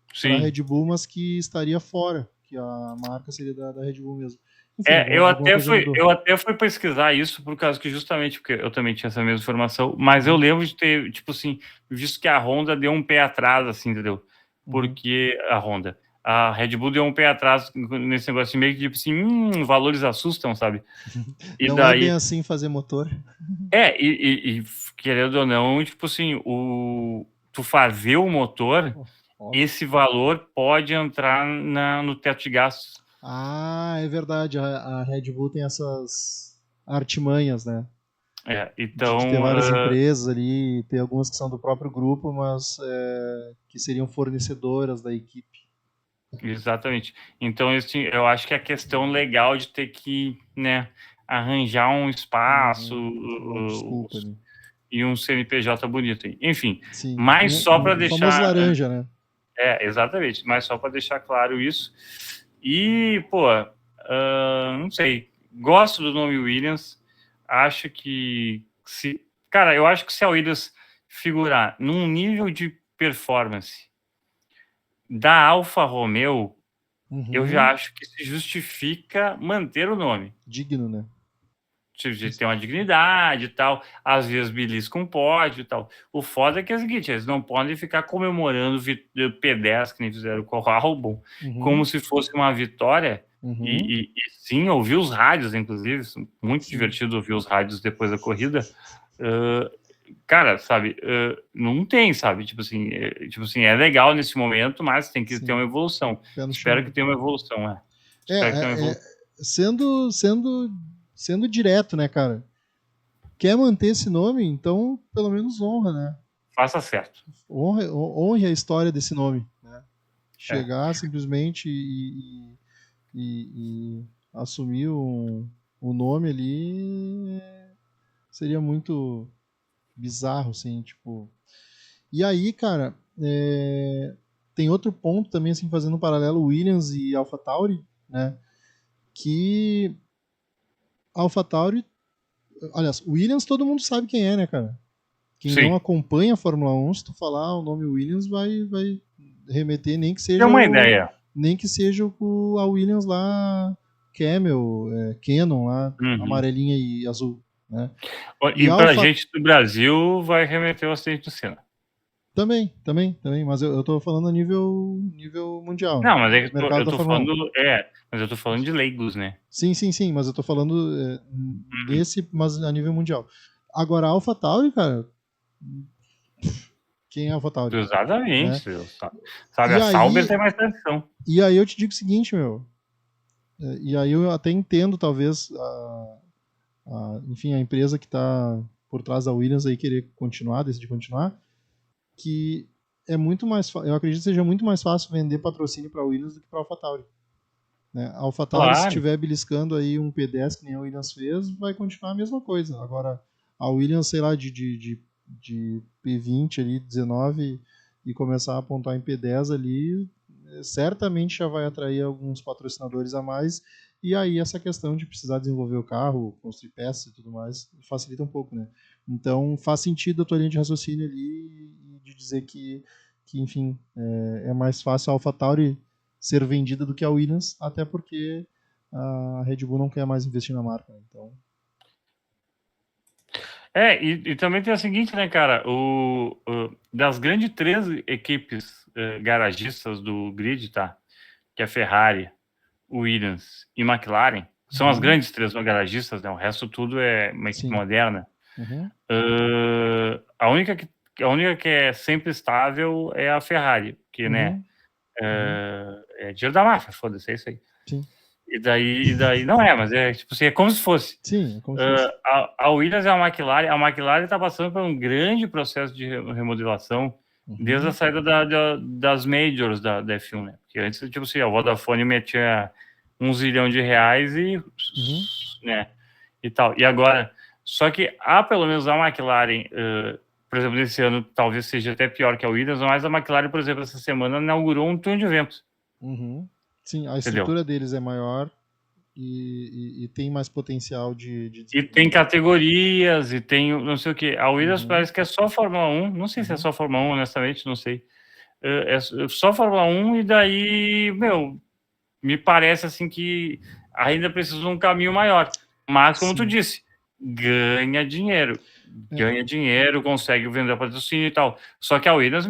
para a sim. Red Bull, mas que estaria fora, que a marca seria da Red Bull mesmo. Enfim, alguma eu coisa mudou. até fui pesquisar isso por causa que justamente porque eu também tinha essa mesma informação, mas eu lembro de ter, tipo assim, visto que a Honda deu um pé atrás, assim, entendeu? Porque a Red Bull deu um pé atrás nesse negócio de meio que, tipo assim, valores assustam, sabe? E Não é bem daí, assim fazer motor. e querendo ou não, tipo assim, tu fazer o motor, Ó. esse valor pode entrar no teto de gastos. Ah, é verdade. A Red Bull tem essas artimanhas, né? De ter Então, várias empresas ali, ter algumas que são do próprio grupo, mas que seriam fornecedoras da equipe. exatamente. Então, eu acho que a questão legal de ter que, né, arranjar um espaço Uma desculpa ali. e um CNPJ bonito. Enfim, Sim. mas só para O famoso deixar. laranja, né? Exatamente. Mas só para deixar claro isso. E, pô, não sei. Gosto do nome Williams. Acho que cara, eu acho que se a Williams figurar num nível de performance da Alfa Romeo, eu já acho que se justifica manter o nome. Digno, né? De ter uma dignidade e tal, às vezes belisca um pódio e tal. O foda é que é o seguinte, eles não podem ficar comemorando P10, que nem fizeram com o Albon, como se fosse uma vitória, e sim, ouvir os rádios, inclusive, muito divertido ouvir os rádios depois da corrida. Cara, sabe, não tem, sabe, tipo assim, é legal nesse momento, mas tem que ter uma evolução. Espero que tenha uma evolução, Espero que tenha uma evolução. Sendo direto, né, cara? Quer manter esse nome, então pelo menos honra, né? Faça certo. Honre a história desse nome, né? Chegar simplesmente e assumir o nome ali seria muito bizarro, assim, tipo. E aí, cara, tem outro ponto também, assim, fazendo um paralelo, Williams e AlphaTauri, né? Que AlphaTauri, aliás, Williams todo mundo sabe quem é, né, cara? Quem Sim. não acompanha a Fórmula 1, se tu falar o nome Williams, vai remeter nem que seja Tem uma ideia. nem que seja a Williams lá, Camel, Canon lá, amarelinha e azul, né? E pra gente do Brasil vai remeter o acidente do Senna. Também, mas eu tô falando a nível mundial. Não, mas é que mercado eu da tô Fórmula 1. falando, mas eu tô falando de leigos, né? Sim, mas eu tô falando desse, mas a nível mundial. Agora, a AlphaTauri, cara, quem é a AlphaTauri? Exatamente. Né? Sabe, E a Sauber aí, tem mais tradição. E aí eu te digo o seguinte, meu. E aí eu até entendo, talvez, enfim, a empresa que está por trás da Williams aí querer continuar, decidir continuar, que é muito mais, eu acredito que seja muito mais fácil vender patrocínio para a Williams do que para a AlphaTauri. Né? A AlphaTauri, se estiver beliscando aí um P10 que nem a Williams fez, vai continuar a mesma coisa. Agora, a Williams, sei lá, de P20 ali, 19 e começar a apontar em P10 ali, certamente já vai atrair alguns patrocinadores a mais, e aí essa questão de precisar desenvolver o carro, construir peças e tudo mais, facilita um pouco, né? Então faz sentido a tua linha de raciocínio ali de dizer que enfim, é mais fácil a AlphaTauri ser vendida do que a Williams, até porque a Red Bull não quer mais investir na marca, né? Então... E também tem o seguinte, né, cara, das grandes 3 equipes garagistas do grid, tá? Que é Ferrari, Williams e McLaren, são as grandes 3 garagistas, né? O resto tudo é uma equipe moderna. A única que é sempre estável é a Ferrari, que, né, é dinheiro da máfia, foda-se, é isso aí. Sim. E daí não é, mas é tipo assim, é como se fosse. Sim, é como se fosse. A Williams e a McLaren está passando por um grande processo de remodelação desde a saída das majors da F1, né? Porque antes, tipo assim, a Vodafone metia R$1 zilhão e, né, e tal. E agora, só que pelo menos a McLaren, por exemplo, nesse ano, talvez seja até pior que a Williams, mas a McLaren, por exemplo, essa semana inaugurou um túnel de vento. Sim, a estrutura deles é maior e tem mais potencial de E tem categorias, e tem não sei o que. A Williams parece que é só Fórmula 1. Não sei se é só Fórmula 1, honestamente, não sei. É só Fórmula 1 e daí, meu, me parece assim que ainda precisa de um caminho maior. Mas, como tu disse, ganha dinheiro. Ganha dinheiro, consegue vender patrocínio e tal. Só que a Williams,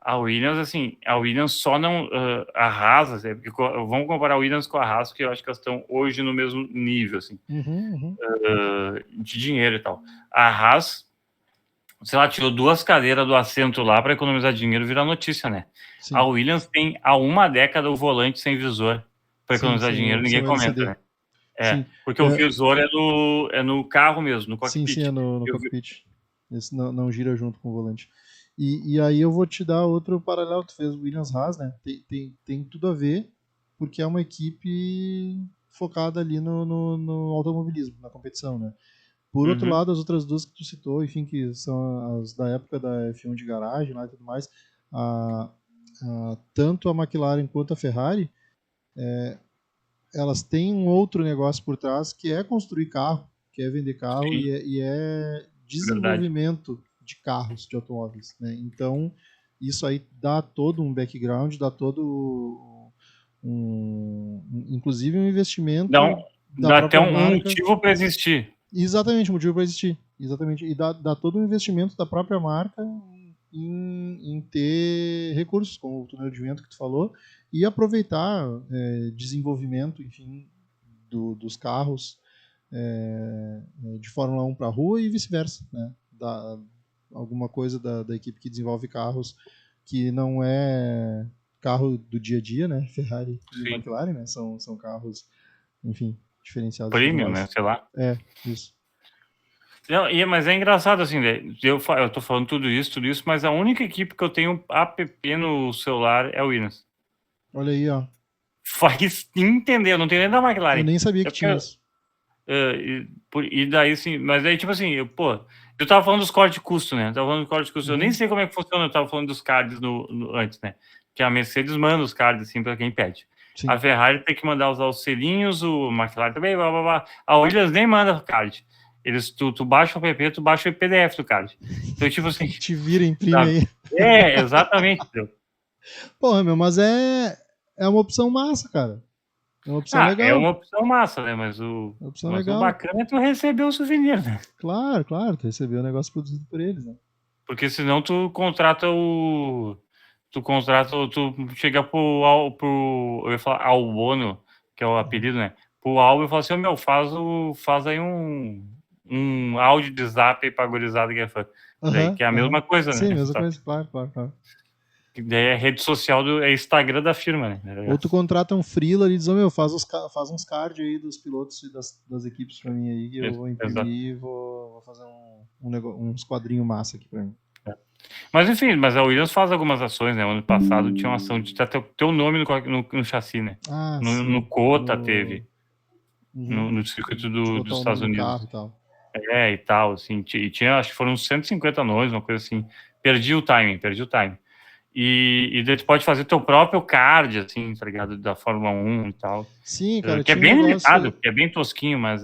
a Williams só não arrasa, porque vamos comparar a Williams com a Haas, porque eu acho que elas estão hoje no mesmo nível, assim, de dinheiro e tal. A Haas, sei lá, tirou 2 cadeiras do assento lá para economizar dinheiro, virar notícia, né? Sim. A Williams tem há 1 década o volante sem visor para economizar dinheiro, ninguém comenta, né? Porque o visor é no carro mesmo, no cockpit. Sim, é no cockpit. Esse não gira junto com o volante. E aí eu vou te dar outro paralelo, tu fez o Williams-Haas, né? Tem tudo a ver, porque é uma equipe focada ali no automobilismo, na competição, né? Por outro lado, as outras duas que tu citou, enfim, que são as da época da F1 de garagem lá e tudo mais, tanto a McLaren quanto a Ferrari, elas têm um outro negócio por trás, que é construir carro, que é vender carro e é desenvolvimento de carros, de automóveis, né? Então, isso aí dá todo um background, dá todo inclusive um investimento. Dá até um motivo para existir. Exatamente, um motivo para existir. Exatamente. E dá todo um investimento da própria marca em ter recursos, como o túnel de vento que tu falou, e aproveitar desenvolvimento, enfim, dos carros de Fórmula 1 para a rua e vice-versa, né? Alguma coisa da equipe que desenvolve carros que não é carro do dia a dia, né? Ferrari e McLaren, né? São carros, enfim, diferenciados. Premium, né? Sei lá. Isso. Não, mas é engraçado, assim, né? Eu tô falando tudo isso, mas a única equipe que eu tenho app no celular é o Williams. Olha aí, ó. Faz entender, eu não tenho nem da McLaren. Eu nem sabia que tinha isso. E daí, assim, mas aí, tipo assim, eu tava falando dos cortes de custo, né? Eu nem sei como é que funciona, eu tava falando dos cards antes, né? Que a Mercedes manda os cards, assim, pra quem pede. Sim. A Ferrari tem que mandar os selinhos, o McLaren também, blá, blá, blá. A Williams nem manda card. Tu baixa o app, tu baixa o PDF do card. Então, tipo assim... Te vira, imprime aí. Exatamente. Porra, mas é uma opção massa, cara. É uma opção legal. É uma opção massa, né? Mas o bacana é tu receber o souvenir, né? Claro, tu recebeu o negócio produzido por eles, né? Porque senão tu contrata tu chega eu ia falar Albono, que é o apelido, né? Pro Albo e fala assim, faz aí um áudio de zap aí pra gurizada que é fã. Que é a mesma coisa, né? Sim, mesma coisa, claro. Daí é rede social, é Instagram da firma, né? Ou tu contrata um freela e diz, faz uns cards aí dos pilotos e das equipes pra mim aí, que eu vou imprimir e vou fazer uns quadrinhos massa aqui pra mim. Mas enfim, a Williams faz algumas ações, né? Ano passado tinha uma ação de ter o nome no chassi, né? No Cota teve. No circuito dos Estados Unidos. Carro e tal. E tal, assim. E tinha, acho que foram 150 nomes, uma coisa assim. Perdi o timing. E daí tu pode fazer teu próprio card, assim, tá ligado? Da Fórmula 1 e tal. Sim, cara. Que é bem limitado, que é bem tosquinho, mas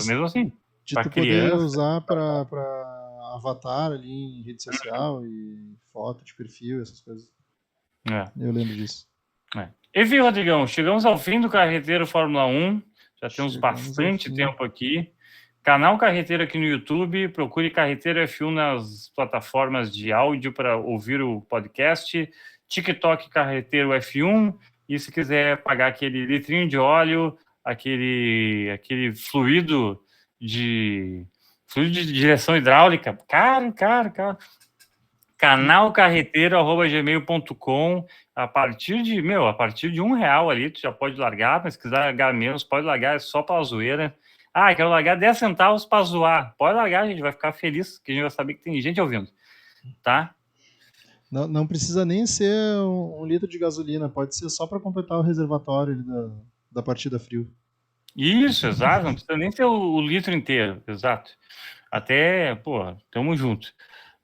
mesmo assim. De tu poder usar pra avatar ali em rede social e foto de perfil, essas coisas. Eu lembro disso. Enfim, Rodrigão, chegamos ao fim do Carreteiro Fórmula 1. Já temos bastante tempo aqui. Canal Carreteiro aqui no YouTube. Procure Carreteiro F1 nas plataformas de áudio para ouvir o podcast. TikTok Carreteiro F1. E se quiser pagar aquele litrinho de óleo, aquele fluido de direção hidráulica, caro. canalcarreteiro@gmail.com. A partir de R$1 ali, tu já pode largar, mas se quiser largar menos, pode largar, é só pra zoeira. Quero largar 10 centavos pra zoar. Pode largar, a gente vai ficar feliz, que a gente vai saber que tem gente ouvindo, tá? Não precisa nem ser 1 litro de gasolina, pode ser só para completar o reservatório ali da partida frio. Isso, exato, não precisa nem ser o litro inteiro, exato. Até, tamo junto.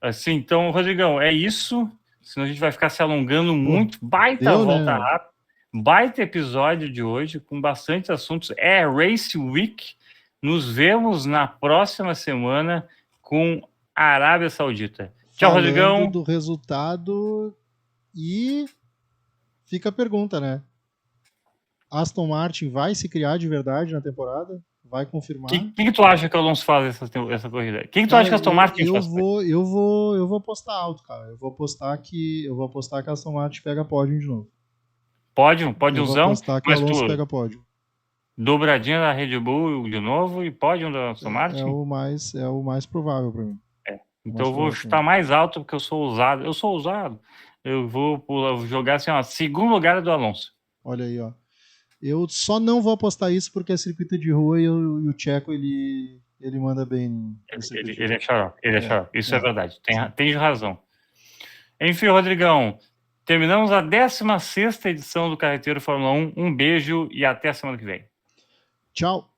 Assim, então, Rodrigão, é isso, senão a gente vai ficar se alongando muito. Baita deu, volta né? rápida, baita episódio de hoje, com bastante assuntos. É Race Week, nos vemos na próxima semana com a Arábia Saudita. Tchau, Falando Rodrigão. do resultado, e fica a pergunta, né? Aston Martin vai se criar de verdade na temporada? Vai confirmar? O que tu acha que o Alonso faz essa corrida? O que tu acha que a Aston Martin faz? Eu vou apostar alto, cara. Eu vou apostar que a Aston Martin pega pódio de novo. Pódio, Eu vou pódiozão, apostar que o mas Alonso tu, pega pódio. dobradinha da Red Bull de novo e pódio da Aston Martin? É o mais provável para mim. Então eu vou chutar mais alto porque eu sou ousado. Eu vou jogar assim, ó, segundo lugar do Alonso. Olha aí, ó. Eu só não vou apostar isso porque é circuito de rua e o Checo ele manda bem no circuito de rua. Ele é xarope, Isso é verdade. Tem razão. Enfim, Rodrigão, terminamos a 16ª edição do Carreteiro Fórmula 1. Um beijo e até a semana que vem. Tchau.